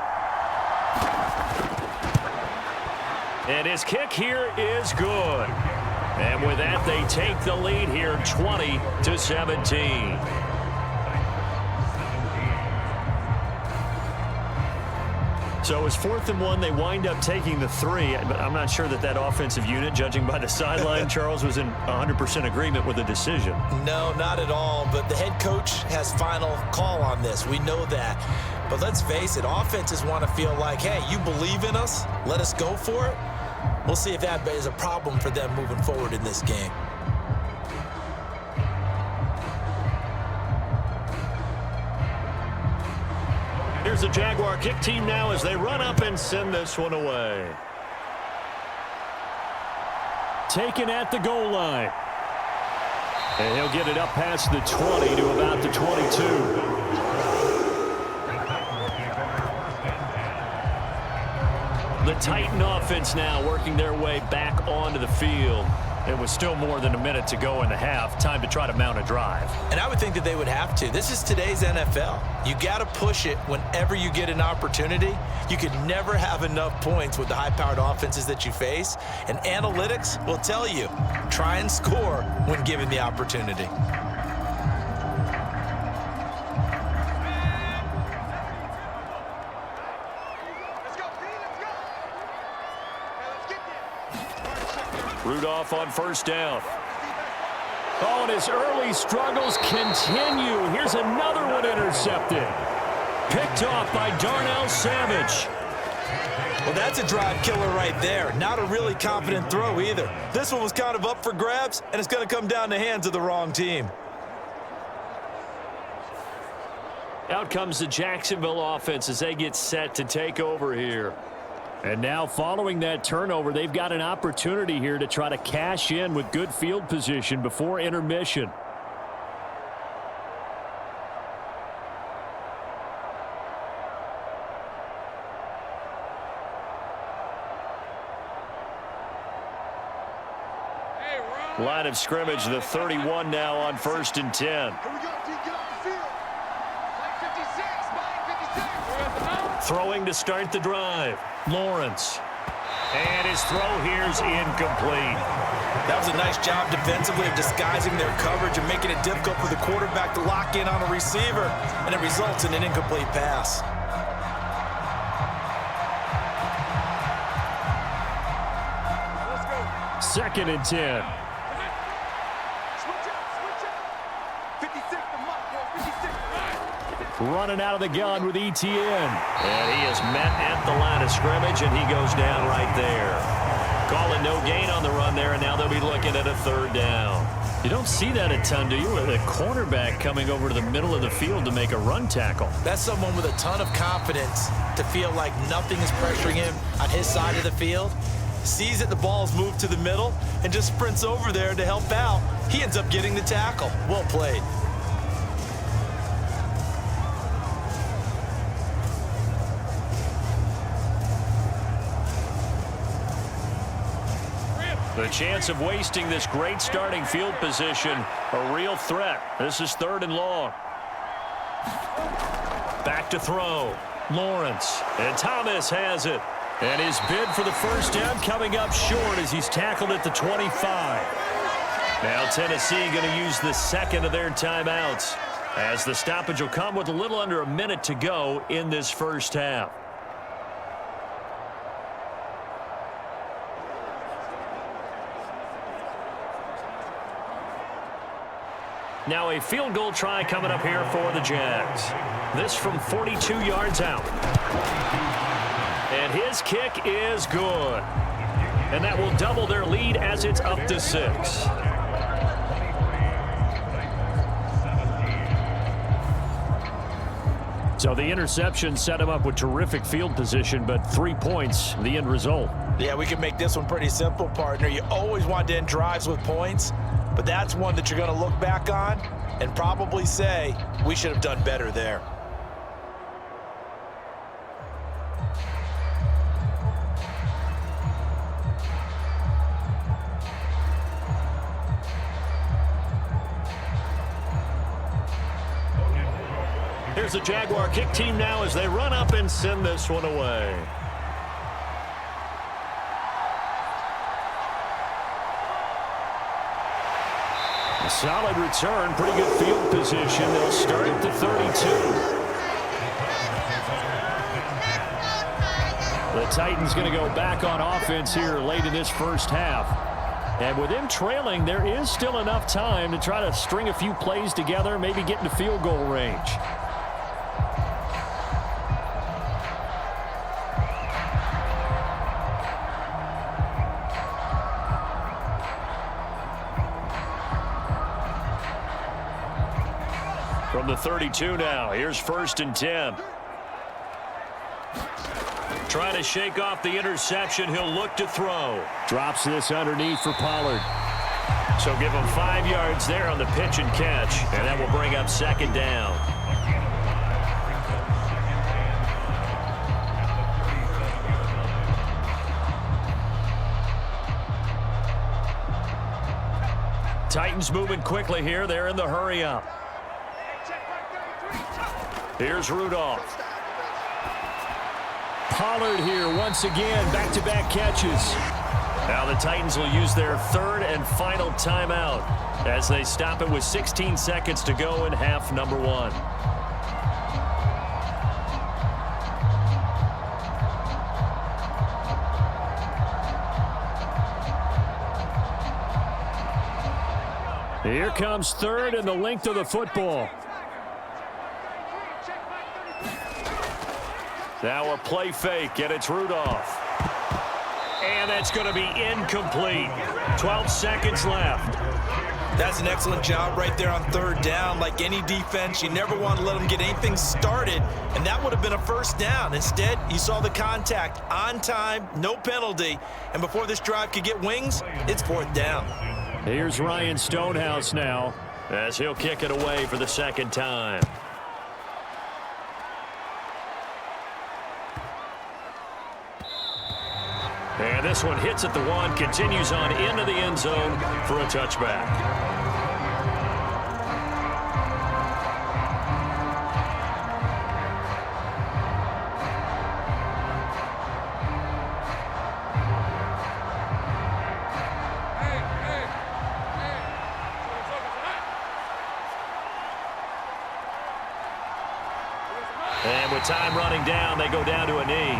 [SPEAKER 2] And his kick here is good. And with that, they take the lead here 20-17. So it's 4th and 1. They wind up taking the 3. But I'm not sure that offensive unit, judging by the sideline, Charles, was in 100% agreement with the decision.
[SPEAKER 3] No, not at all. But the head coach has final call on this. We know that. But let's face it, offenses want to feel like, hey, you believe in us? Let us go for it. We'll see if that is a problem for them moving forward in this game.
[SPEAKER 2] Here's the Jaguar kick team now as they run up and send this one away. Taken at the goal line. And he'll get it up past the 20 to about the 22. The Titan offense now working their way back onto the field. It was still more than a minute to go in the half. Time to try to mount a drive.
[SPEAKER 3] And I would think that they would have to. This is today's NFL. You got to push it whenever you get an opportunity. You could never have enough points with the high-powered offenses that you face. And analytics will tell you, try and score when given the opportunity.
[SPEAKER 2] Rudolph on 1st down. Oh, and his early struggles continue. Here's another one intercepted. Picked off by Darnell Savage.
[SPEAKER 3] Well, that's a drive killer right there. Not a really confident throw either. This one was kind of up for grabs, and it's going to come down the hands of the wrong team.
[SPEAKER 2] Out comes the Jacksonville offense as they get set to take over here. And now following that turnover, they've got an opportunity here to try to cash in with good field position before intermission. Line of scrimmage, the 31 now on 1st and 10.
[SPEAKER 6] Here we go, D, get off the field. Line 56, line 56.
[SPEAKER 2] Throwing to start the drive. Lawrence.
[SPEAKER 5] And his throw here's incomplete.
[SPEAKER 3] That was a nice job defensively of disguising their coverage and making it difficult for the quarterback to lock in on a receiver, and it results in an incomplete pass.
[SPEAKER 2] Second and 10. Running out of the gun with ETN.
[SPEAKER 5] And he is met at the line of scrimmage, and he goes down right there. Calling no gain on the run there, and now they'll be looking at a third down.
[SPEAKER 2] You don't see that a ton, do you? With a cornerback coming over to the middle of the field to make a run tackle.
[SPEAKER 3] That's someone with a ton of confidence to feel like nothing is pressuring him on his side of the field. Sees that the ball's moved to the middle and just sprints over there to help out. He ends up getting the tackle. Well played.
[SPEAKER 2] The chance of wasting this great starting field position, a real threat. This is 3rd and long.
[SPEAKER 5] Back to throw.
[SPEAKER 2] Lawrence. And Thomas has it. And his bid for the first down coming up short as he's tackled at the 25. Now Tennessee going to use the second of their timeouts, as the stoppage will come with a little under a minute to go in this first half. Now a field goal try coming up here for the Jags. This from 42 yards out. And his kick is good. And that will double their lead as it's up to 6. So the interception set him up with terrific field position, but 3 points, the end result.
[SPEAKER 3] Yeah, we can make this one pretty simple, partner. You always want to end drives with points, but that's one that you're going to look back on and probably say, we should have done better there.
[SPEAKER 2] Here's the Jaguar kick team now as they run up and send this one away. A solid return, pretty good field position. They'll start at the 32. The Titans going to go back on offense here late in this first half. And with them trailing, there is still enough time to try to string a few plays together, maybe get into field goal range. From the 32 now, here's 1st and 10. Trying to shake off the interception, he'll look to throw. Drops this underneath for Pollard. So give him 5 yards there on the pitch and catch, and that will bring up 2nd down. Titans moving quickly here. They're in the hurry up. Here's Rudolph. Pollard here once again, back-to-back catches. Now the Titans will use their 3rd and final timeout as they stop it with 16 seconds to go in half number 1. Here comes 3rd and the length of the football. Now a play fake, and it's Rudolph. And that's going to be incomplete. 12 seconds left.
[SPEAKER 3] That's an excellent job right there on 3rd down. Like any defense, you never want to let them get anything started, and that would have been a 1st down. Instead, you saw the contact on time, no penalty, and before this drive could get wings, it's 4th down.
[SPEAKER 2] Here's Ryan Stonehouse now as he'll kick it away for the 2nd time. And this one hits at the 1, continues on into the end zone for a touchback.
[SPEAKER 5] With time running down, they go down to a knee.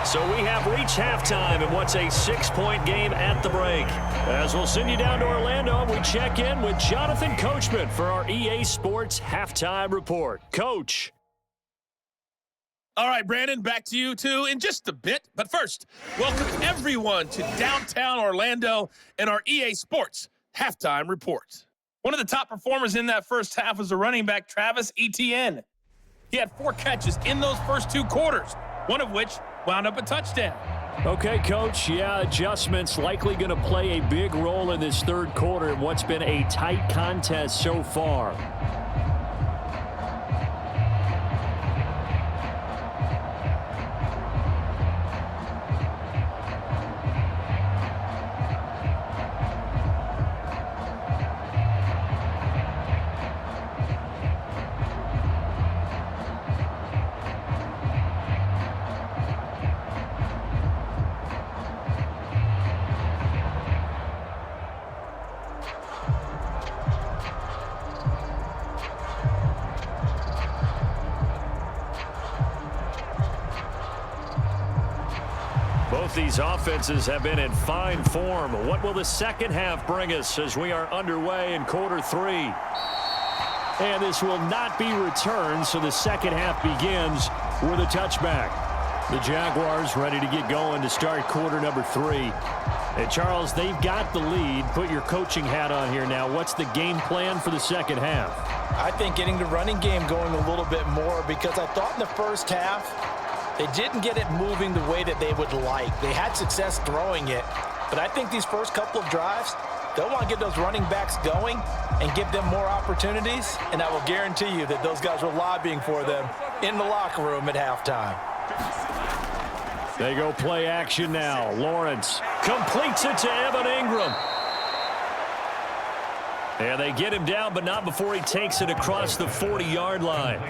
[SPEAKER 5] So we have reached halftime in what's a 6-point game at the break. As we'll send you down to Orlando, we check in with Jonathan Coachman for our EA Sports Halftime Report. Coach.
[SPEAKER 7] All right, Brandon, back to you, too, in just a bit. But first, welcome everyone to downtown Orlando and our EA Sports Halftime Report. One of the top performers in that first half was the running back Travis Etienne. He had 4 catches in those first 2 quarters, one of which wound up a touchdown.
[SPEAKER 2] Okay, Coach, yeah, adjustments likely going to play a big role in this third quarter in what's been a tight contest so far.
[SPEAKER 5] Both these offenses have been in fine form. What will the second half bring us as we are underway in quarter 3?
[SPEAKER 2] And this will not be returned, so the second half begins with a touchback. The Jaguars ready to get going to start quarter number 3. And Charles, they've got the lead. Put your coaching hat on here now. What's the game plan for the second half?
[SPEAKER 4] I think getting the running game going a little bit more, because I thought in the first half they didn't get it moving the way that they would like. They had success throwing it, but I think these first couple of drives, they'll want to get those running backs going and give them more opportunities, and I will guarantee you that those guys were lobbying for them in the locker room at halftime.
[SPEAKER 2] They go play action now. Lawrence completes it to Evan Ingram.
[SPEAKER 5] And they get him down, but not before he takes it across the 40-yard line.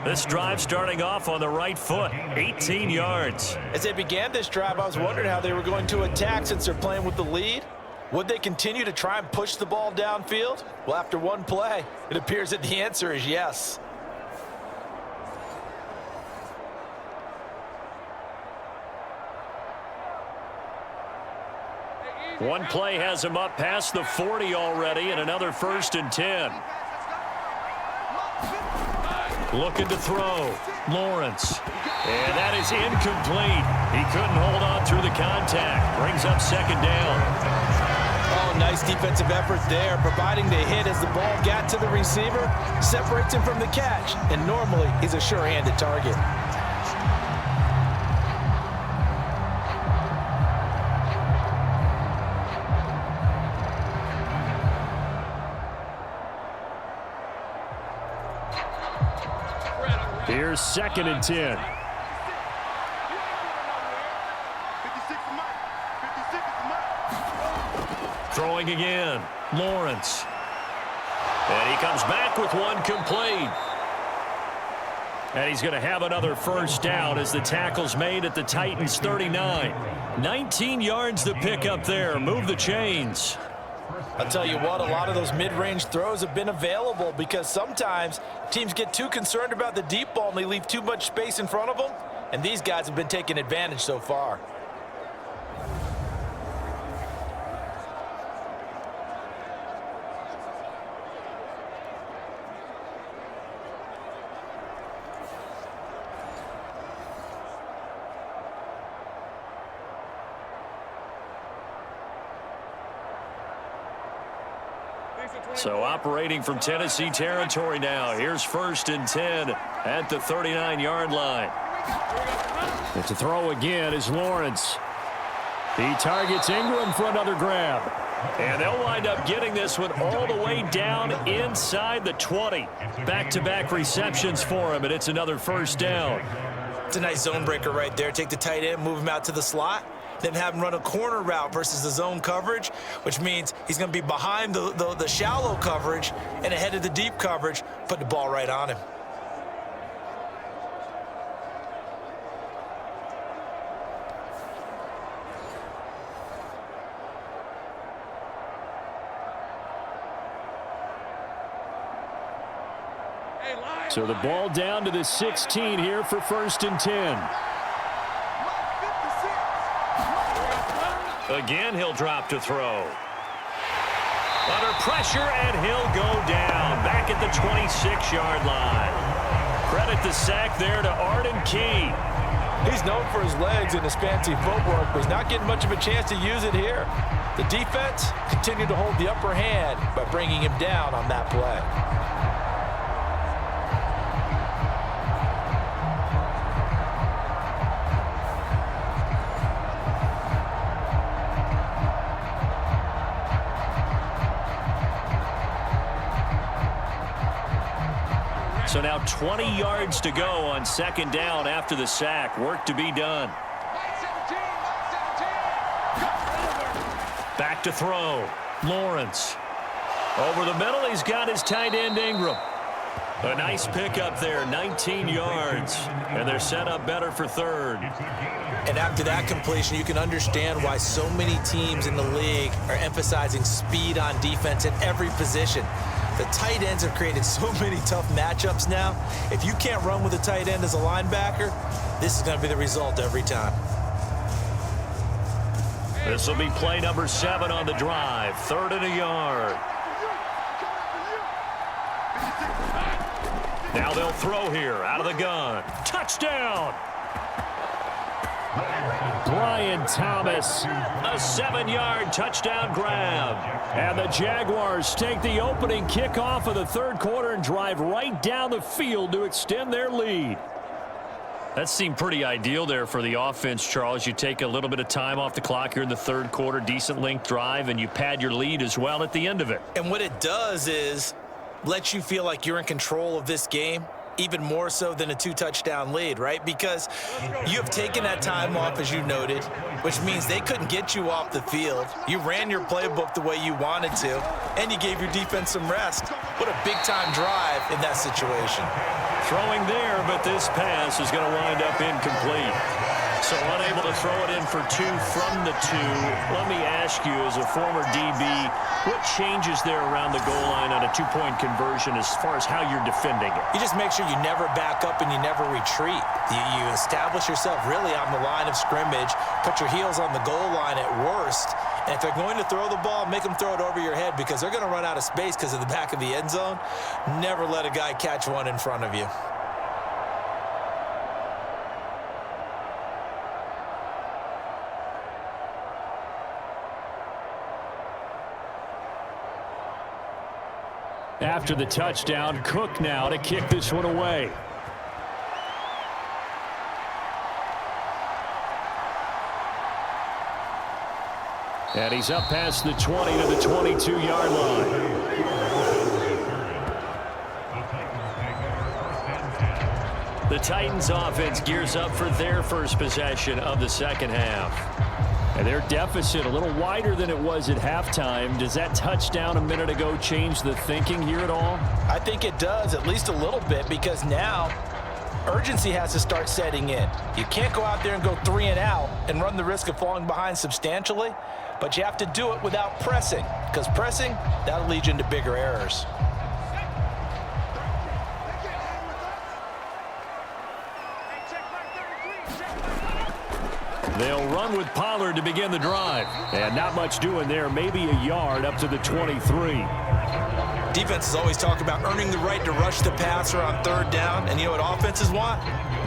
[SPEAKER 5] This drive starting off on the right foot, 18 yards.
[SPEAKER 4] As they began this drive, I was wondering how they were going to attack since they're playing with the lead. Would they continue to try and push the ball downfield? Well, after one play, it appears that the answer is yes.
[SPEAKER 5] One play has him up past the 40 already, and another 1st and 10. Looking to throw. Lawrence. And that is incomplete. He couldn't hold on through the contact. Brings up 2nd down.
[SPEAKER 4] Oh, nice defensive effort there, providing the hit as the ball got to the receiver, separates him from the catch, and normally he's a sure-handed target.
[SPEAKER 2] Here's 2nd and 10.
[SPEAKER 5] Throwing again. Lawrence. And he comes back with one complete.
[SPEAKER 2] And he's going to have another 1st down as the tackle's made at the Titans' 39.
[SPEAKER 5] 19 yards to pick up there. Move the chains.
[SPEAKER 4] I'll tell you what, a lot of those mid-range throws have been available because sometimes teams get too concerned about the deep ball and they leave too much space in front of them, and these guys have been taking advantage so far.
[SPEAKER 5] So operating from Tennessee territory now. Here's 1st and 10 at the 39-yard line.
[SPEAKER 2] And to throw again is Lawrence. He targets Ingram for another grab.
[SPEAKER 5] And they'll wind up getting this one all the way down inside the 20. Back-to-back receptions for him, and it's another 1st down.
[SPEAKER 3] It's a nice zone breaker right there. Take the tight end, move him out to the slot, then have him run a corner route versus the zone coverage, which means he's going to be behind the shallow coverage and ahead of the deep coverage, put the ball right on him.
[SPEAKER 6] Hey, Lions.
[SPEAKER 2] So the ball down to the 16 here for 1st and 10.
[SPEAKER 5] Again, he'll drop to throw. Under pressure, and he'll go down. Back at the 26-yard line. Credit the sack there to Arden Key.
[SPEAKER 4] He's known for his legs and his fancy footwork, but he's not getting much of a chance to use it here. The defense continued to hold the upper hand by bringing him down on that play.
[SPEAKER 5] So now 20 yards to go on 2nd down after the sack. Work to be done. Back to throw. Lawrence. Over the middle, he's got his tight end Ingram. A nice pickup there, 19 yards. And they're set up better for 3rd.
[SPEAKER 3] And after that completion, you can understand why so many teams in the league are emphasizing speed on defense at every position. The tight ends have created so many tough matchups now. If you can't run with a tight end as a linebacker, this is going to be the result every time.
[SPEAKER 5] This will be play number 7 on the drive. 3rd and a yard. Now they'll throw here out of the gun. Touchdown!
[SPEAKER 2] Brian Thomas.
[SPEAKER 5] A 7-yard touchdown grab.
[SPEAKER 2] And the Jaguars take the opening kickoff of the 3rd quarter and drive right down the field to extend their lead.
[SPEAKER 5] That seemed pretty ideal there for the offense, Charles. You take a little bit of time off the clock here in the 3rd quarter, decent length drive, and you pad your lead as well at the end of it.
[SPEAKER 3] And what it does is let you feel like you're in control of this game, even more so than a 2-touchdown lead, right? Because you have taken that time off, as you noted, which means they couldn't get you off the field. You ran your playbook the way you wanted to, and you gave your defense some rest. What a big-time drive in that situation.
[SPEAKER 5] Throwing there, but this pass is going to wind up incomplete. So unable to throw it in for 2 from the 2. Let me ask you, as a former DB, what changes there around the goal line on a 2-point conversion as far as how you're defending it?
[SPEAKER 3] You just make sure you never back up and you never retreat. You establish yourself really on the line of scrimmage, put your heels on the goal line at worst, and if they're going to throw the ball, make them throw it over your head because they're going to run out of space because of the back of the end zone. Never let a guy catch one in front of you.
[SPEAKER 2] After the touchdown, Cook now to kick this one away. And he's up past the 20 to the 22-yard line.
[SPEAKER 5] The Titans offense gears up for their first possession of the 2nd half.
[SPEAKER 2] And their deficit a little wider than it was at halftime. Does that touchdown a minute ago change the thinking here at all?
[SPEAKER 4] I think it does, at least a little bit, because now urgency has to start setting in. You can't go out there and go 3 and out and run the risk of falling behind substantially, but you have to do it without pressing, because pressing, that'll lead you into bigger errors.
[SPEAKER 2] They'll run with Pollard to begin the drive. And not much doing there, maybe a yard up to the 23.
[SPEAKER 3] Defenses always talk about earning the right to rush the passer on 3rd down, and you know what offenses want?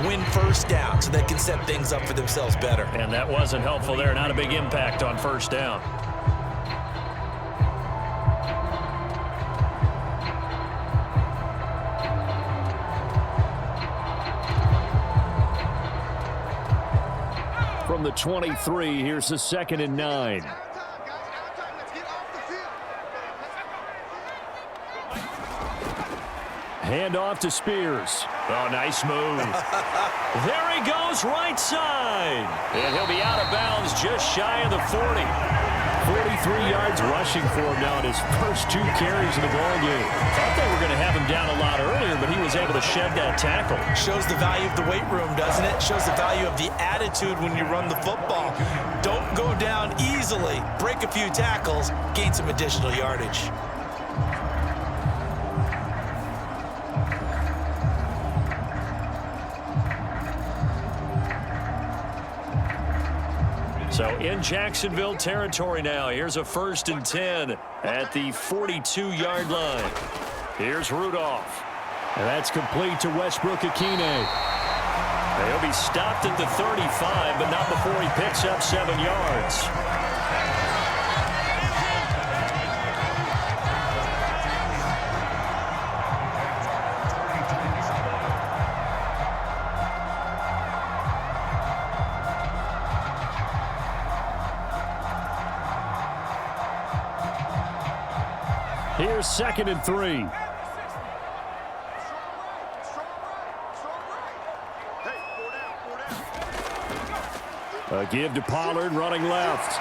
[SPEAKER 3] Win 1st down so they can set things up for themselves better.
[SPEAKER 5] And that wasn't helpful there. Not a big impact on 1st down.
[SPEAKER 2] From the 23, here's the 2nd and 9. Hand off to Spears.
[SPEAKER 5] Oh, nice move. There he goes, right side. And he'll be out of bounds just shy of the 40.
[SPEAKER 2] 43 yards rushing for him now in his first 2 carries of the ballgame.
[SPEAKER 5] Thought they were going to have him down a lot earlier, but he was able to shed that tackle.
[SPEAKER 3] Shows the value of the weight room, doesn't it? Shows the value of the attitude when you run the football. Don't go down easily. Break a few tackles, gain some additional yardage.
[SPEAKER 5] So in Jacksonville territory now. Here's a 1st and 10 at the 42-yard line. Here's Rudolph.
[SPEAKER 2] And that's complete to Westbrook-Akine.
[SPEAKER 5] He'll be stopped at the 35, but not before he picks up 7 yards.
[SPEAKER 2] Here's 2nd and 3. A give to Pollard, running left.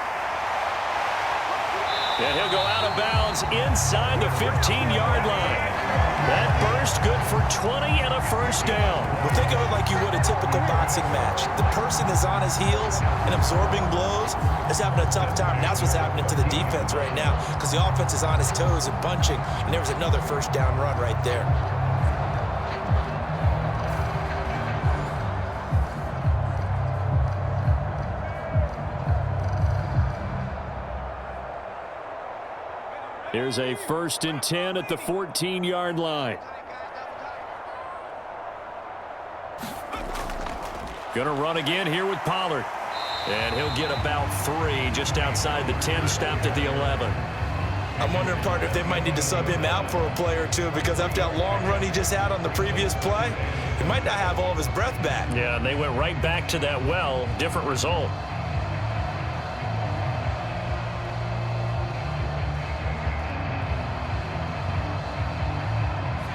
[SPEAKER 5] And he'll go out of bounds inside the 15-yard line. That burst good for 20 and a 1st down.
[SPEAKER 3] Well, think of it like you would a typical boxing match. The person is on his heels and absorbing blows is having a tough time. And that's what's happening to the defense right now because the offense is on his toes and punching. And there was another 1st down run right there.
[SPEAKER 2] Here's a 1st and 10 at the 14-yard line.
[SPEAKER 5] Gonna run again here with Pollard. And he'll get about 3 just outside the 10, stopped at the 11.
[SPEAKER 3] I'm wondering, partner, if they might need to sub him out for a play or two because after that long run he just had on the previous play, he might not have all of his breath back.
[SPEAKER 5] Yeah, and they went right back to that well. Different result.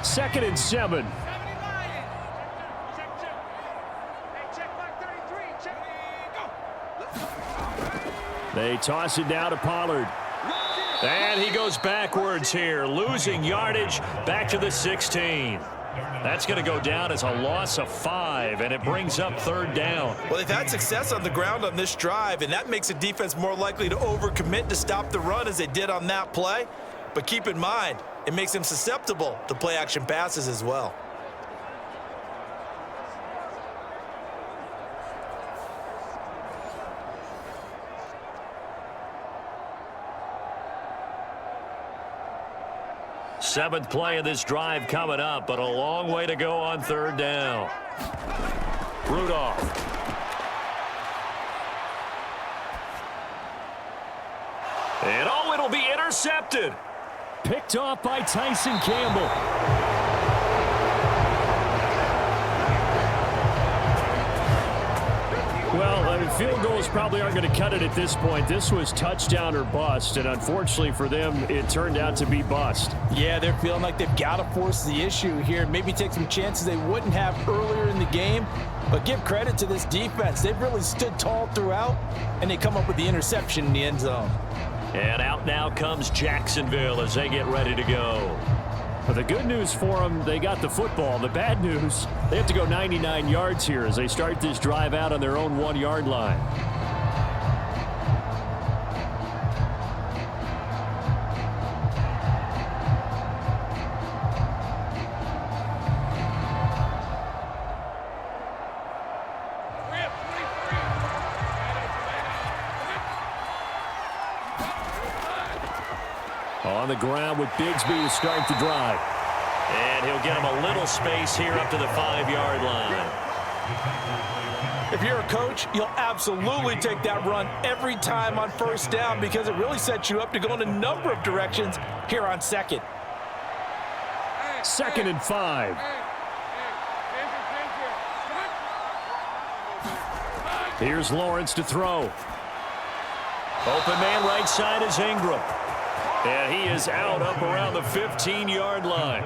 [SPEAKER 2] Second and 7. They toss it down to Pollard.
[SPEAKER 5] And he goes backwards here, losing yardage back to the 16. That's going to go down as a loss of 5, and it brings up 3rd down.
[SPEAKER 3] Well, they've had success on the ground on this drive, and that makes the defense more likely to overcommit to stop the run as they did on that play. But keep in mind, it makes them susceptible to play-action passes as well.
[SPEAKER 5] Seventh play of this drive coming up, but a long way to go on 3rd down. Rudolph. And it'll be intercepted.
[SPEAKER 2] Picked off by Tyson Campbell. Well, field goals probably aren't going to cut it at this point. This was touchdown or bust, and unfortunately for them, it turned out to be bust.
[SPEAKER 4] Yeah, they're feeling like they've got to force the issue here. Maybe take some chances they wouldn't have earlier in the game. But give credit to this defense. They've really stood tall throughout, and they come up with the interception in the end zone.
[SPEAKER 5] And out now comes Jacksonville as they get ready to go.
[SPEAKER 2] But the good news for them, they got the football. The bad news, they have to go 99 yards here as they start this drive out on their own 1-yard line. On the ground with Bigsby to start the drive.
[SPEAKER 5] And he'll get him a little space here up to the 5-yard line.
[SPEAKER 4] If you're a coach, you'll absolutely take that run every time on 1st down because it really sets you up to go in a number of directions here on 2nd.
[SPEAKER 2] 2nd and 5. Here's Lawrence to throw.
[SPEAKER 5] Open man right side is Ingram. And he is out up around the 15-yard line.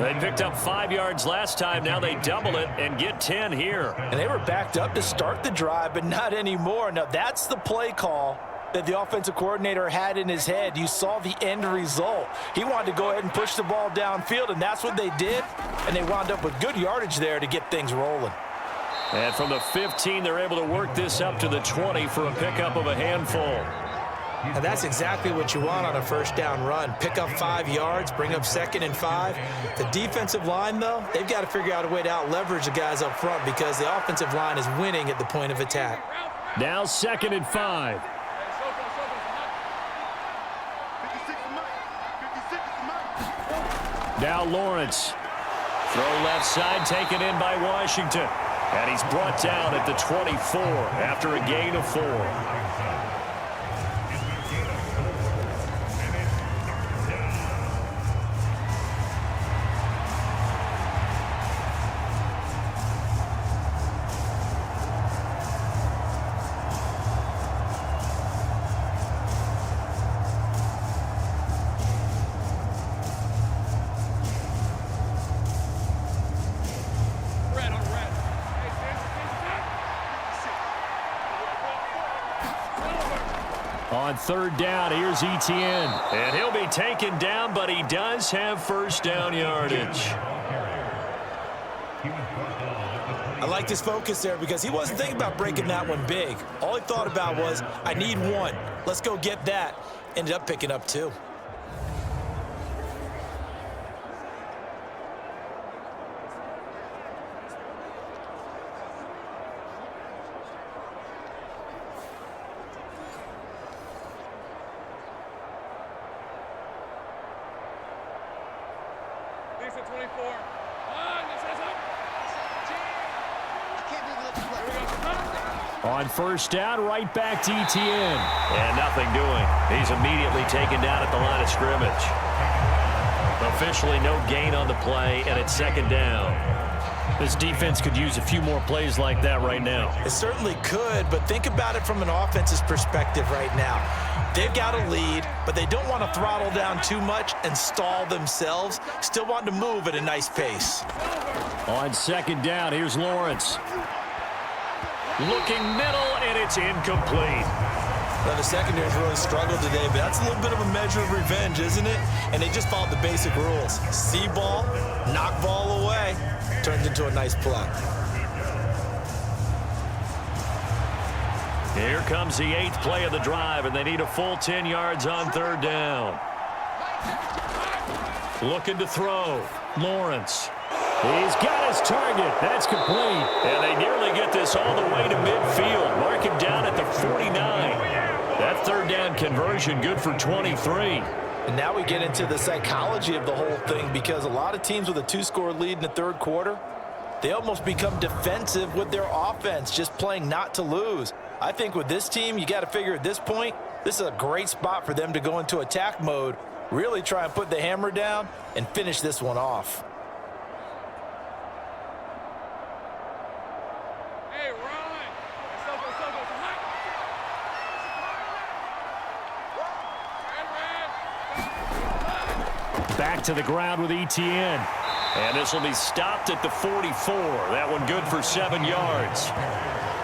[SPEAKER 5] They picked up 5 yards last time. Now they double it and get 10 here.
[SPEAKER 4] And they were backed up to start the drive, but not anymore. Now that's the play call that the offensive coordinator had in his head. You saw the end result. He wanted to go ahead and push the ball downfield, and that's what they did. And they wound up with good yardage there to get things rolling.
[SPEAKER 5] And from the 15, they're able to work this up to the 20 for a pickup of a handful.
[SPEAKER 3] And that's exactly what you want on a 1st down run. Pick up 5 yards, bring up 2nd and 5. The defensive line, though, they've got to figure out a way to out-leverage the guys up front because the offensive line is winning at the point of attack.
[SPEAKER 2] Now 2nd and 5. Now Lawrence. Throw left side taken in by Washington. And he's brought down at the 24 after a gain of 4. On 3rd down, here's Etienne. And he'll be taken down, but he does have first down yardage.
[SPEAKER 3] I like his focus there because he wasn't thinking about breaking that one big. All he thought about was, I need 1. Let's go get that. Ended up picking up 2.
[SPEAKER 2] On 1st down, right back to Etienne.
[SPEAKER 5] And nothing doing. He's immediately taken down at the line of scrimmage. Officially no gain on the play, and it's 2nd down.
[SPEAKER 2] This defense could use a few more plays like that right now.
[SPEAKER 3] It certainly could, but think about it from an offense's perspective right now. They've got a lead, but they don't want to throttle down too much and stall themselves. Still want to move at a nice pace.
[SPEAKER 2] On 2nd down, here's Lawrence.
[SPEAKER 5] Looking middle, and it's incomplete.
[SPEAKER 3] Now, the secondary's really struggled today, but that's a little bit of a measure of revenge, isn't it? And they just followed the basic rules. See ball, knock ball away. Turned into a nice play.
[SPEAKER 5] Here comes the 8th play of the drive, and they need a full 10 yards on 3rd down. Looking to throw. Lawrence.
[SPEAKER 2] He's got his target. That's complete.
[SPEAKER 5] And they nearly get this all the way to midfield. Mark him down at the 49. That 3rd down conversion good for 23.
[SPEAKER 4] And now we get into the psychology of the whole thing, because a lot of teams with a 2-score lead in the 3rd quarter, they almost become defensive with their offense, just playing not to lose. I think with this team, you got to figure at this point, this is a great spot for them to go into attack mode, really try and put the hammer down and finish this one off.
[SPEAKER 2] Back to the ground with Etienne.
[SPEAKER 5] And this will be stopped at the 44. That one good for 7 yards.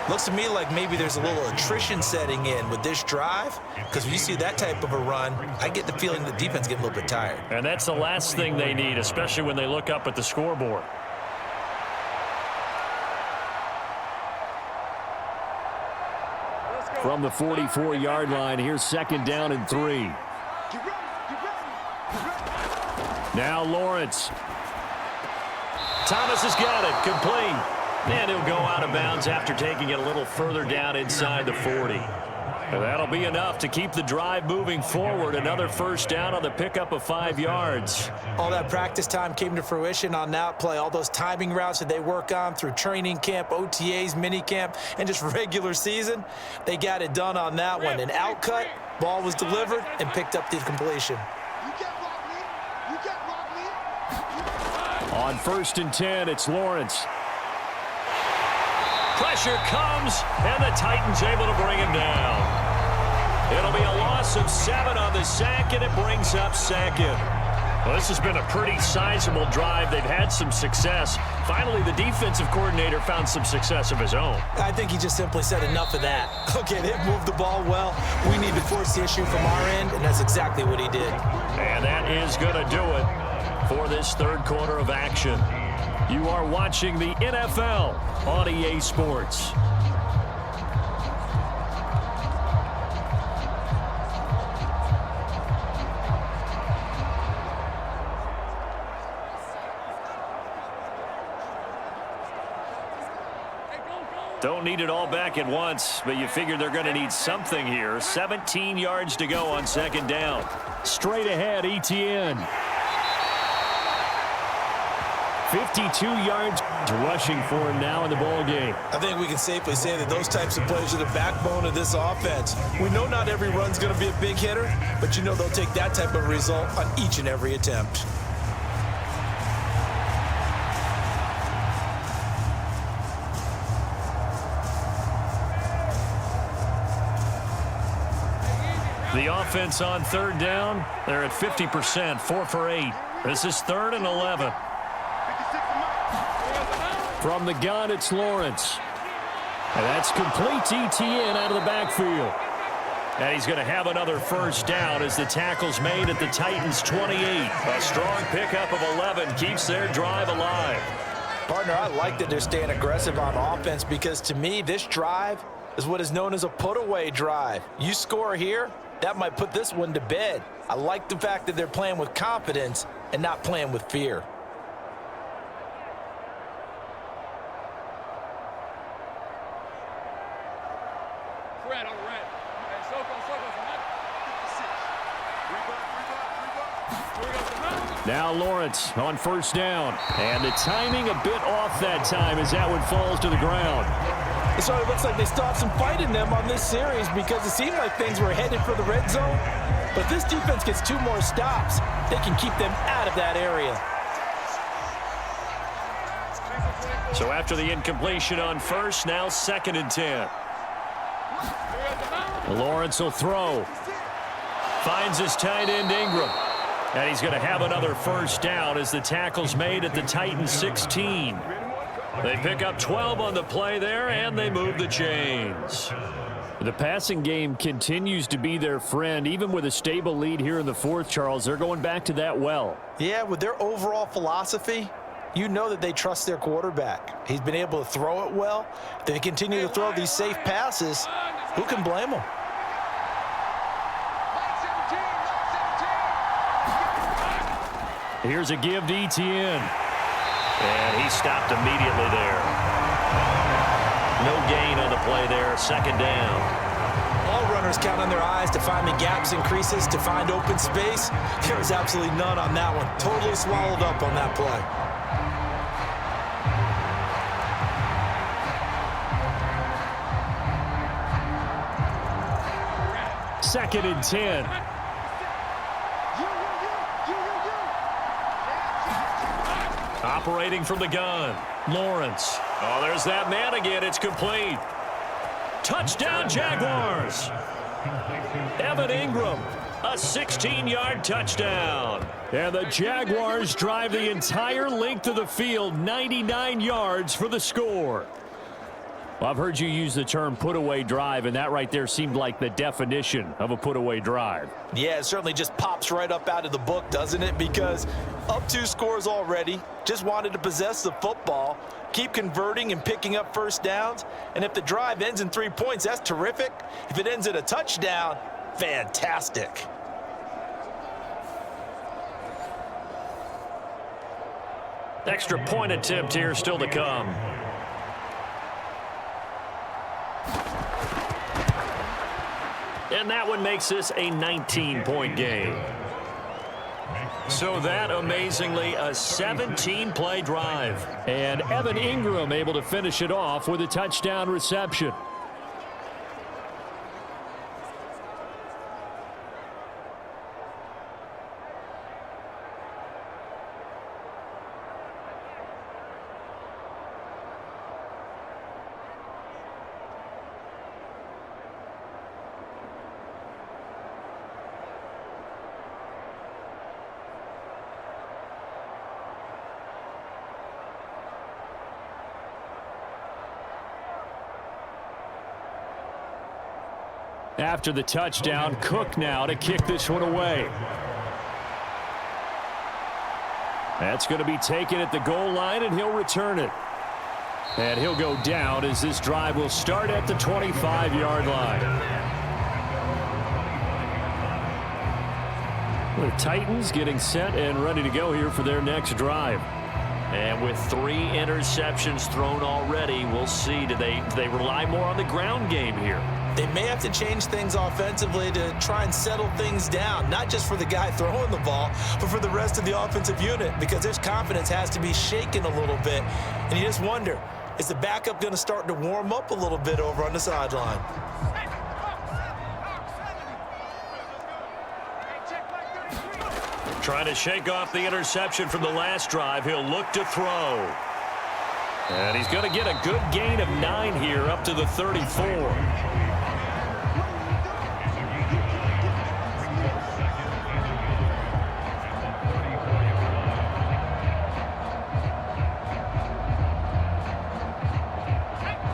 [SPEAKER 3] Looks to me like maybe there's a little attrition setting in with this drive, because when you see that type of a run, I get the feeling the defense getting a little bit tired.
[SPEAKER 2] And that's the last thing they need, especially when they look up at the scoreboard. From the 44-yard line, here's 2nd down and 3. Now Lawrence.
[SPEAKER 5] Thomas has got it. Complete. And he'll go out of bounds after taking it a little further down inside the 40. And that'll be enough to keep the drive moving forward. Another 1st down on the pickup of 5 yards.
[SPEAKER 3] All that practice time came to fruition on that play. All those timing routes that they work on through training camp, OTAs, minicamp, and just regular season, they got it done on that one. An outcut, ball was delivered, and picked up the completion.
[SPEAKER 2] On 1st and 10, it's Lawrence.
[SPEAKER 5] Pressure comes, and the Titans able to bring him down. It'll be a loss of 7 on the sack, and it brings up 2nd.
[SPEAKER 2] Well, this has been a pretty sizable drive. They've had some success. Finally, the defensive coordinator found some success of his own.
[SPEAKER 3] I think he just simply said enough of that. Okay, they've moved the ball well. We need to force the issue from our end, and that's exactly what he did.
[SPEAKER 2] And that is going to do it for this 3rd quarter of action. You are watching the NFL on EA Sports.
[SPEAKER 5] Don't need it all back at once, but you figure they're going to need something here. 17 yards to go on second down.
[SPEAKER 2] Straight ahead, ETN. 52 yards rushing for him now in the ball game.
[SPEAKER 3] I think we can safely say that those types of plays are the backbone of this offense. We know not every run's going to be a big hitter, but you know they'll take that type of result on each and every attempt.
[SPEAKER 5] The offense on third down, they're at 50%, 4 for 8. This is 3rd and 11.
[SPEAKER 2] From the gun, it's Lawrence. And that's complete to ETN out of the backfield.
[SPEAKER 5] And he's going to have another first down as the tackle's made at the Titans' 28. A strong pickup of 11 keeps their drive alive.
[SPEAKER 4] Partner, I like that they're staying aggressive on offense because to me, this drive is what is known as a put-away drive. You score here, that might put this one to bed. I like the fact that they're playing with confidence and not playing with fear.
[SPEAKER 2] Now Lawrence on first down. And the timing a bit off that time as that one falls to the ground.
[SPEAKER 4] So it looks like they still have some fight in them on this series because it seemed like things were headed for the red zone. But if this defense gets 2 more stops, they can keep them out of that area.
[SPEAKER 5] So after the incompletion on first, now 2nd and 10.
[SPEAKER 2] Lawrence will throw.
[SPEAKER 5] Finds his tight end Ingram. And he's going to have another first down as the tackle's made at the Titans' 16. They pick up 12 on the play there, and they move the chains.
[SPEAKER 2] The passing game continues to be their friend. Even with a stable lead here in the 4th, Charles, they're going back to that well.
[SPEAKER 4] Yeah, with their overall philosophy, you know that they trust their quarterback. He's been able to throw it well. If they continue to throw these safe passes, who can blame them?
[SPEAKER 2] Here's a give to ETN.
[SPEAKER 5] And he stopped immediately there. No gain on the play there, 2nd down.
[SPEAKER 3] All runners count on their eyes to find the gaps and creases, to find open space. There was absolutely none on that one. Totally swallowed up on that play.
[SPEAKER 2] Second and 10.
[SPEAKER 5] Operating from the gun, Lawrence. Oh, there's that man again. It's complete. Touchdown, Jaguars. Evan Ingram, a 16-yard touchdown.
[SPEAKER 2] And the Jaguars drive the entire length of the field, 99 yards for the score. Well, I've heard you use the term put-away drive, and that right there seemed like the definition of a put-away drive.
[SPEAKER 4] Yeah, it certainly just pops right up out of the book, doesn't it? Because up 2 scores already, just wanted to possess the football, keep converting and picking up first downs. And if the drive ends in 3 points, that's terrific. If it ends in a touchdown, fantastic.
[SPEAKER 5] Extra point attempt here still to come. And that one makes this a 19-point game. So that, amazingly, a 17-play drive.
[SPEAKER 2] And Evan Ingram able to finish it off with a touchdown reception. After the touchdown, Cook now to kick this one away. That's going to be taken at the goal line, and he'll return it. And he'll go down as this drive will start at the 25-yard line. The Titans getting set and ready to go here for their next drive.
[SPEAKER 5] And with 3 interceptions thrown already, we'll see. Do they rely more on the ground game here?
[SPEAKER 3] They may have to change things offensively to try and settle things down, not just for the guy throwing the ball, but for the rest of the offensive unit, because their confidence has to be shaken a little bit. And you just wonder, is the backup going to start to warm up a little bit over on the sideline?
[SPEAKER 5] Trying to shake off the interception from the last drive. He'll look to throw. And he's going to get a good gain of 9 here up to the 34.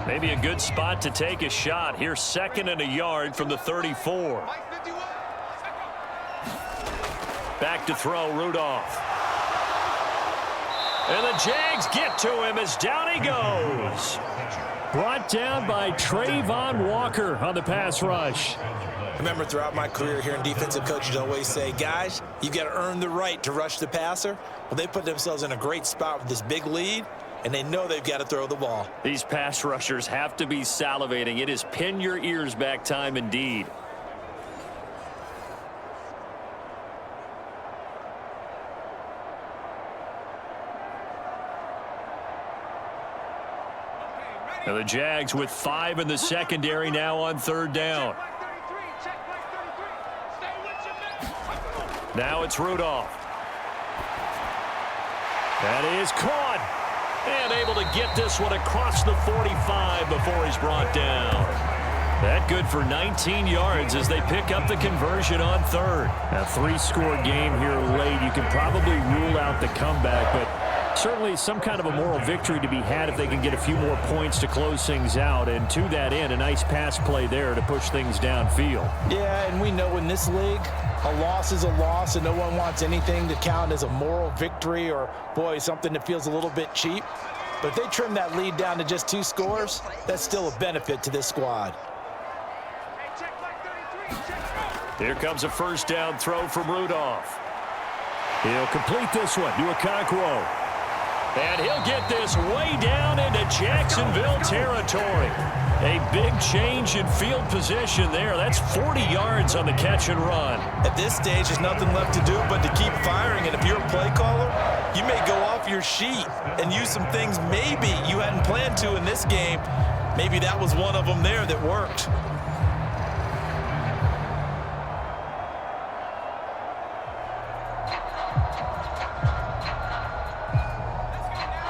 [SPEAKER 5] Maybe a good spot to take a shot. Here's 2nd and a yard from the 34. Back to throw, Rudolph. And the Jags get to him as down he goes.
[SPEAKER 2] Brought down by Trayvon Walker on the pass rush.
[SPEAKER 3] I remember throughout my career hearing defensive coaches always say, guys, you got to earn the right to rush the passer. Well, they put themselves in a great spot with this big lead, and they know they've got to throw the ball.
[SPEAKER 5] These pass rushers have to be salivating. It is pin your ears back time indeed. And the Jags with 5 in the secondary now on 3rd down. Now it's Rudolph. That is caught. And able to get this one across the 45 before he's brought down. That good for 19 yards as they pick up the conversion on 3rd.
[SPEAKER 2] A 3-score game here late. You can probably rule out the comeback, but certainly some kind of a moral victory to be had if they can get a few more points to close things out. And to that end, a nice pass play there to push things downfield.
[SPEAKER 4] Yeah, and we know in this league, a loss is a loss, and no one wants anything to count as a moral victory or, boy, something that feels a little bit cheap. But if they trim that lead down to just 2 scores, that's still a benefit to this squad.
[SPEAKER 5] Here comes a 1st down throw from Rudolph.
[SPEAKER 2] He'll complete this one to Okonkwo.
[SPEAKER 5] And he'll get this way down into Jacksonville territory. A big change in field position there. That's 40 yards on the catch and run.
[SPEAKER 3] At this stage, there's nothing left to do but to keep firing. And if you're a play caller, you may go off your sheet and use some things maybe you hadn't planned to in this game. Maybe that was one of them there that worked.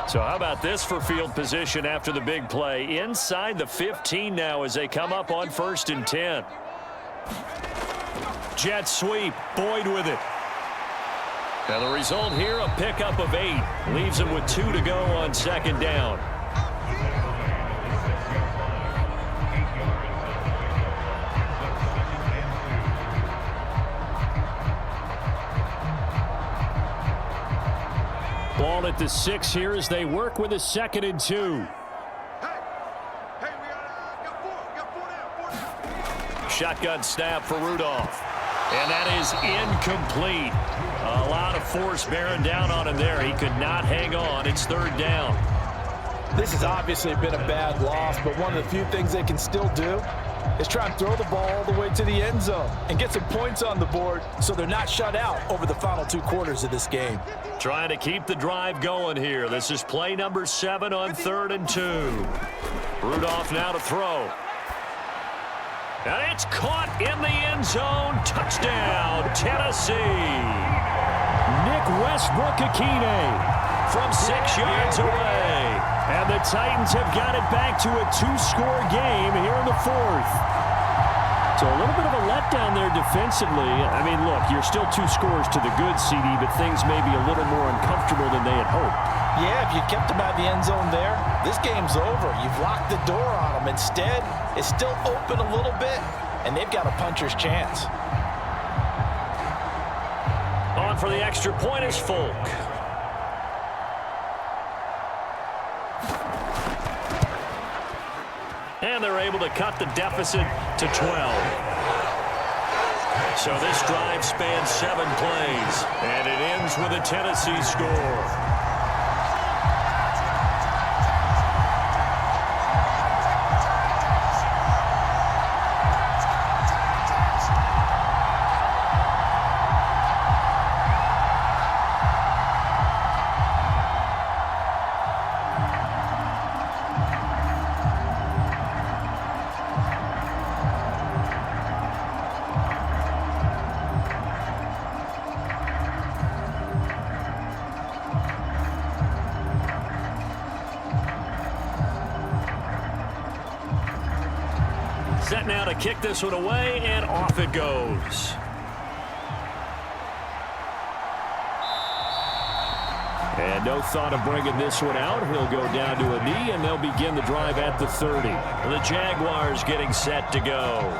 [SPEAKER 5] So how about this for field position after the big play? Inside the 15 now as they come up on 1st and 10. Jet sweep. Boyd with it. Now the result here, a pickup of 8. Leaves him with 2 to go on 2nd down.
[SPEAKER 2] Ball at the 6 here as they work with a 2nd and 2.
[SPEAKER 6] Hey, we got 4 down.
[SPEAKER 5] Shotgun snap for Rudolph. And that is incomplete. A lot of force bearing down on him there. He could not hang on. It's 3rd down.
[SPEAKER 4] This has obviously been a bad loss, but one of the few things they can still do is try and throw the ball all the way to the end zone and get some points on the board so they're not shut out over the final 2 quarters of this game.
[SPEAKER 5] Trying to keep the drive going here. This is play number 7 on 3rd and 2. Rudolph now to throw. And it's caught in the end zone. Touchdown, Tennessee.
[SPEAKER 2] Nick Westbrook-Akine
[SPEAKER 5] from 6 yards away.
[SPEAKER 2] And the Titans have got it back to a 2-score game here in the 4th. So a little bit of a letdown there defensively. I mean, look, you're still 2 scores to the good, CD, but things may be a little more uncomfortable than they had hoped.
[SPEAKER 4] Yeah, if you kept them out of the end zone there, this game's over. You've locked the door on them. Instead, it's still open a little bit, and they've got a puncher's chance.
[SPEAKER 5] On for the extra point is Folk. And they're able to cut the deficit to 12. So this drive spans 7 plays, and it ends with a Tennessee score. Set now to kick this one away, and off it goes. And no thought of bringing this one out. He'll go down to a knee, and they'll begin the drive at the 30. The Jaguars getting set to go.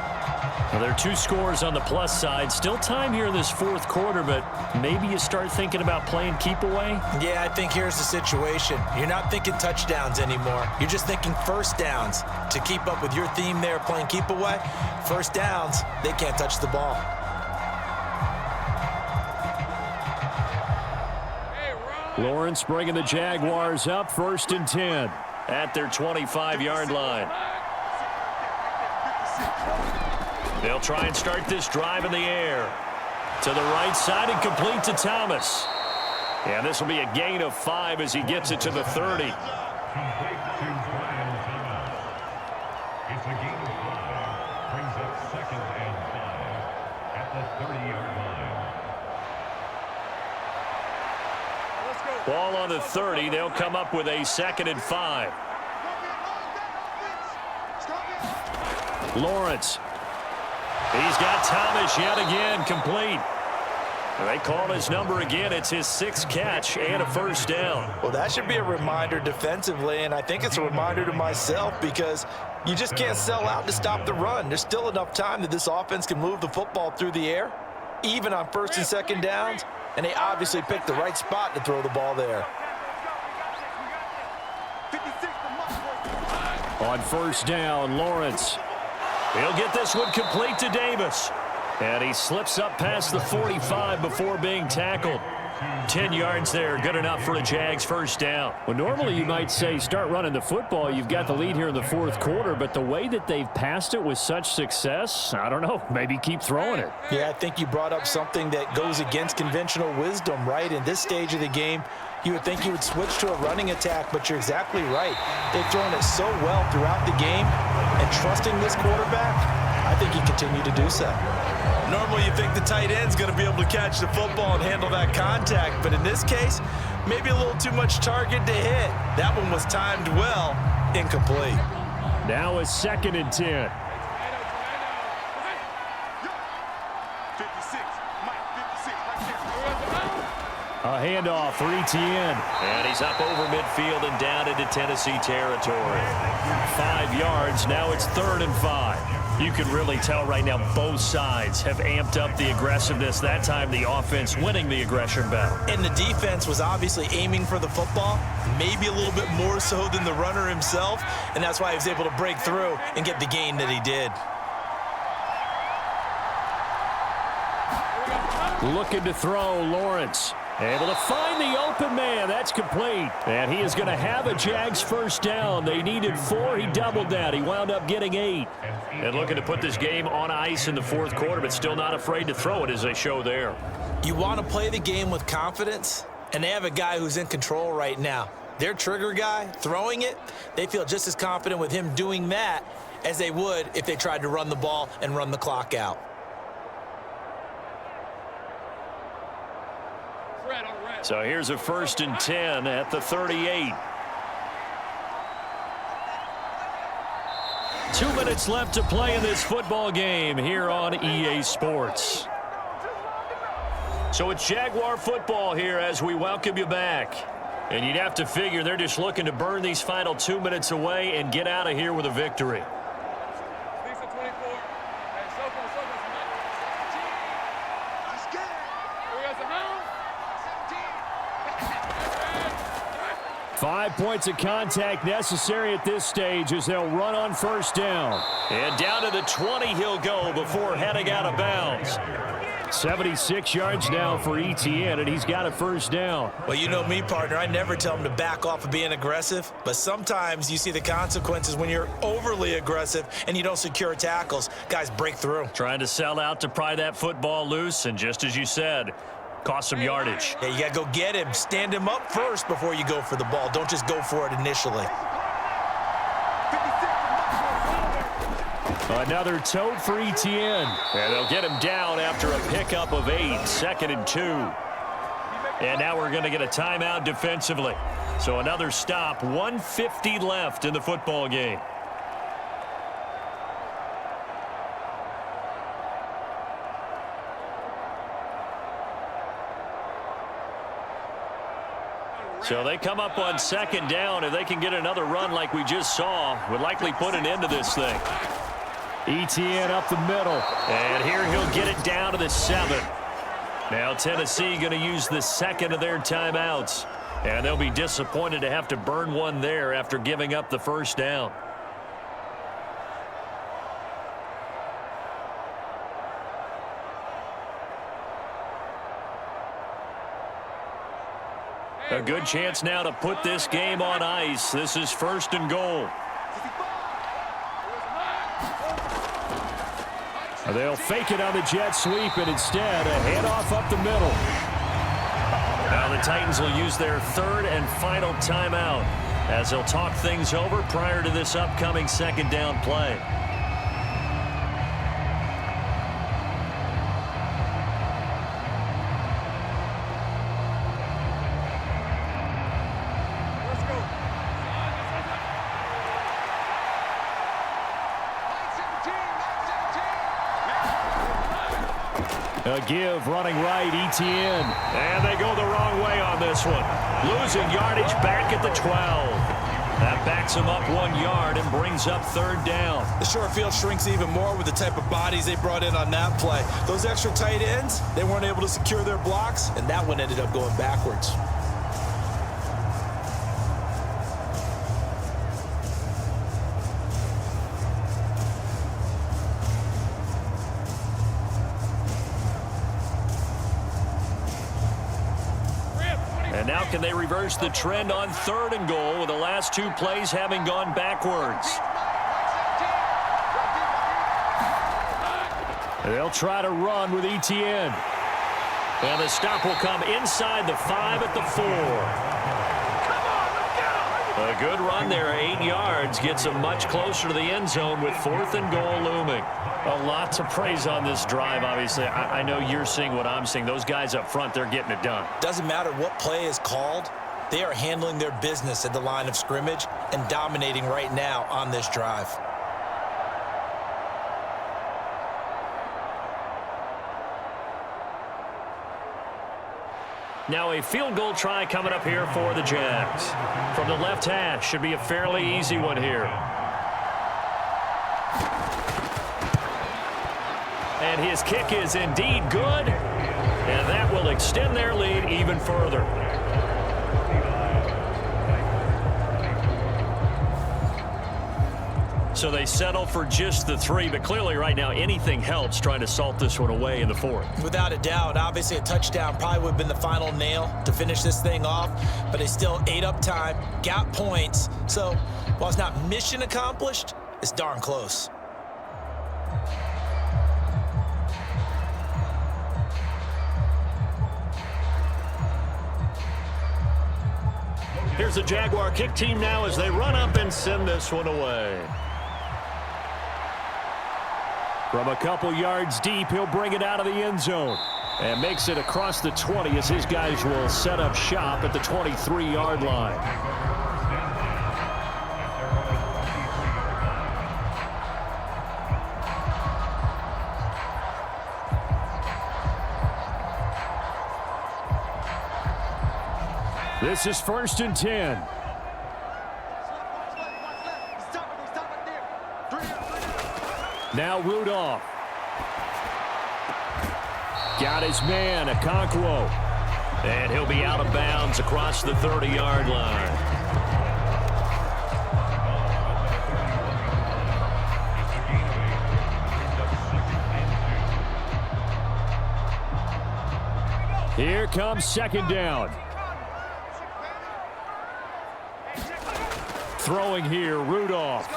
[SPEAKER 5] Well, there are 2 scores on the plus side. Still time here in this fourth quarter, but maybe you start thinking about playing keep away?
[SPEAKER 3] Yeah, I think here's the situation. You're not thinking touchdowns anymore. You're just thinking first downs. To keep up with your theme there, playing keep away, first downs, they can't touch the ball.
[SPEAKER 2] Lawrence bringing the Jaguars up, 1st and 10.
[SPEAKER 5] At their 25-yard line. They'll try and start this drive in the air. To the right side and complete to Thomas. And this will be a gain of 5 as he gets it to the 30.
[SPEAKER 1] It's a gain of 5. Brings up 2nd and 5 at the 30-yard line.
[SPEAKER 5] Ball on the 30. They'll come up with a 2nd and 5.
[SPEAKER 2] Lawrence.
[SPEAKER 5] He's got Thomas yet again complete. They call his number again. It's his 6th catch and a first down.
[SPEAKER 3] Well, that should be a reminder defensively, and I think it's a reminder to myself because you just can't sell out to stop the run. There's still enough time that this offense can move the football through the air, even on 1st and 2nd downs, and they obviously picked the right spot to throw the ball there.
[SPEAKER 2] On 1st down, Lawrence.
[SPEAKER 5] He'll get this one complete to Davis. And he slips up past the 45 before being tackled. 10 yards there, good enough for a Jags first down.
[SPEAKER 2] Well, normally you might say start running the football. You've got the lead here in the fourth quarter, but the way that they've passed it with such success, I don't know, maybe keep throwing it.
[SPEAKER 3] Yeah, I think you brought up something that goes against conventional wisdom, right? In this stage of the game, you would think you would switch to a running attack, but you're exactly right. They've thrown it so well throughout the game, and trusting this quarterback, I think he continued to do so. Normally you think the tight end's going to be able to catch the football and handle that contact, but in this case, maybe a little too much target to hit. That one was timed well, incomplete.
[SPEAKER 2] Now a 2nd and 10. A handoff for Etienne.
[SPEAKER 5] And he's up over midfield and down into Tennessee territory. 5 yards, now it's 3rd and 5. You can really tell right now both sides have amped up the aggressiveness. That time the offense winning the aggression battle.
[SPEAKER 3] And the defense was obviously aiming for the football, maybe a little bit more so than the runner himself, and that's why he was able to break through and get the gain that he did.
[SPEAKER 2] Looking to throw, Lawrence. Able to find the open man. That's complete. And he is going to have a Jags first down. They needed 4. He doubled that. He wound up getting 8.
[SPEAKER 5] And looking to put this game on ice in the fourth quarter, but still not afraid to throw it as they show there.
[SPEAKER 3] You want to play the game with confidence, and they have a guy who's in control right now. Their trigger guy, throwing it, they feel just as confident with him doing that as they would if they tried to run the ball and run the clock out.
[SPEAKER 5] So here's a 1st and 10 at the 38. 2 minutes left to play in this football game here on EA Sports. So it's Jaguar football here as we welcome you back. And you'd have to figure they're just looking to burn these final 2 minutes away and get out of here with a victory.
[SPEAKER 2] 5 points of contact necessary at this stage as they'll run on 1st down.
[SPEAKER 5] And down to the 20 he'll go before heading out of bounds.
[SPEAKER 2] 76 yards now for Etienne, and he's got a first down.
[SPEAKER 3] Well, you know me, partner. I never tell him to back off of being aggressive, but sometimes you see the consequences when you're overly aggressive and you don't secure tackles. Guys break through.
[SPEAKER 5] Trying to sell out to pry that football loose, and just as you said, cost some yardage.
[SPEAKER 3] Yeah, you got to go get him. Stand him up first before you go for the ball. Don't just go for it initially.
[SPEAKER 2] Another tote for Etienne.
[SPEAKER 5] And they'll get him down after a pickup of 8, 2nd and 2. And now we're going to get a timeout defensively. So another stop, 1:50 left in the football game. So they come up on second down. If they can get another run like we just saw, would likely put an end to this thing.
[SPEAKER 2] ETN up the middle.
[SPEAKER 5] And here he'll get it down to the 7. Now Tennessee going to use the second of their timeouts. And they'll be disappointed to have to burn one there after giving up the first down. A good chance now to put this game on ice. This is 1st and goal.
[SPEAKER 2] They'll fake it on the jet sweep, and instead a handoff up the middle.
[SPEAKER 5] Now the Titans will use their 3rd and final timeout as they'll talk things over prior to this upcoming 2nd down play.
[SPEAKER 2] A give, running right, ETN.
[SPEAKER 5] And they go the wrong way on this one. Losing yardage back at the 12. That backs them up 1 yard and brings up 3rd down.
[SPEAKER 3] The short field shrinks even more with the type of bodies they brought in on that play. Those extra tight ends, they weren't able to secure their blocks, and that one ended up going backwards.
[SPEAKER 5] And now can they reverse the trend on 3rd and goal with the last 2 plays having gone backwards?
[SPEAKER 2] They'll try to run with ETN.
[SPEAKER 5] And the stop will come inside the 5 at the 4. A good run there, 8 yards, gets them much closer to the end zone with 4th and goal looming.
[SPEAKER 2] A lot to praise on this drive, obviously. I know you're seeing what I'm seeing. Those guys up front, they're getting it done.
[SPEAKER 3] Doesn't matter what play is called. They are handling their business at the line of scrimmage and dominating right now on this drive.
[SPEAKER 5] Now a field goal try coming up here for the Jags. From the left hash, should be a fairly easy one here. And his kick is indeed good. And that will extend their lead even further. So they settle for just the 3, but clearly right now anything helps trying to salt this one away in the 4th.
[SPEAKER 3] Without a doubt, obviously a touchdown probably would have been the final nail to finish this thing off, but they still ate up time, got points. So while it's not mission accomplished, it's darn close.
[SPEAKER 5] Here's the Jaguar kick team now as they run up and send this one away.
[SPEAKER 2] From a couple yards deep, he'll bring it out of the end zone and makes it across the 20 as his guys will set up shop at the 23-yard line. This is 1st and 10. Now Rudolph. Got his man, Okonkwo.
[SPEAKER 5] And he'll be out of bounds across the 30-yard line.
[SPEAKER 2] Here comes 2nd down. Throwing here, Rudolph.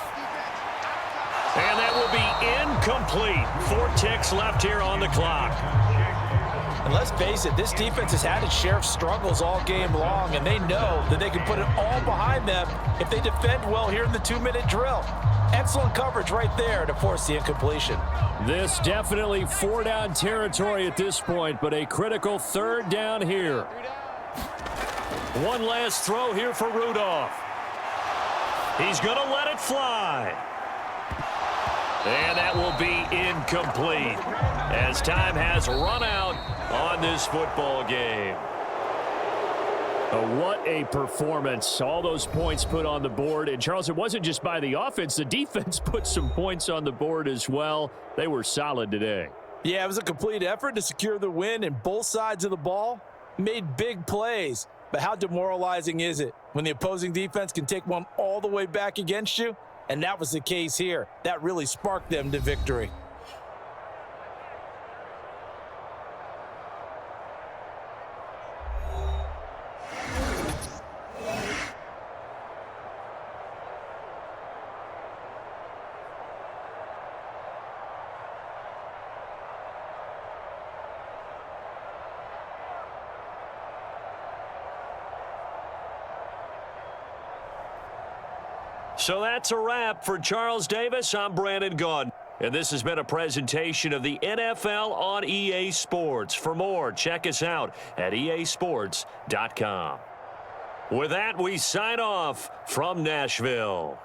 [SPEAKER 5] And that will be incomplete. 4 ticks left here on the clock.
[SPEAKER 4] And let's face it, this defense has had its share of struggles all game long, and they know that they can put it all behind them if they defend well here in the 2-minute drill. Excellent coverage right there to force the incompletion.
[SPEAKER 2] This definitely 4-down territory at this point, but a critical 3rd down here.
[SPEAKER 5] One last throw here for Rudolph. He's going to let it fly. And that will be incomplete as time has run out on this football game.
[SPEAKER 2] Oh, what a performance. All those points put on the board. And, Charles, it wasn't just by the offense. The defense put some points on the board as well. They were solid today.
[SPEAKER 4] Yeah, it was a complete effort to secure the win, and both sides of the ball made big plays. But how demoralizing is it when the opposing defense can take one all the way back against you? And that was the case here. That really sparked them to victory.
[SPEAKER 5] So that's a wrap for Charles Davis. I'm Brandon Gaudin. And this has been a presentation of the NFL on EA Sports. For more, check us out at easports.com. With that, we sign off from Nashville.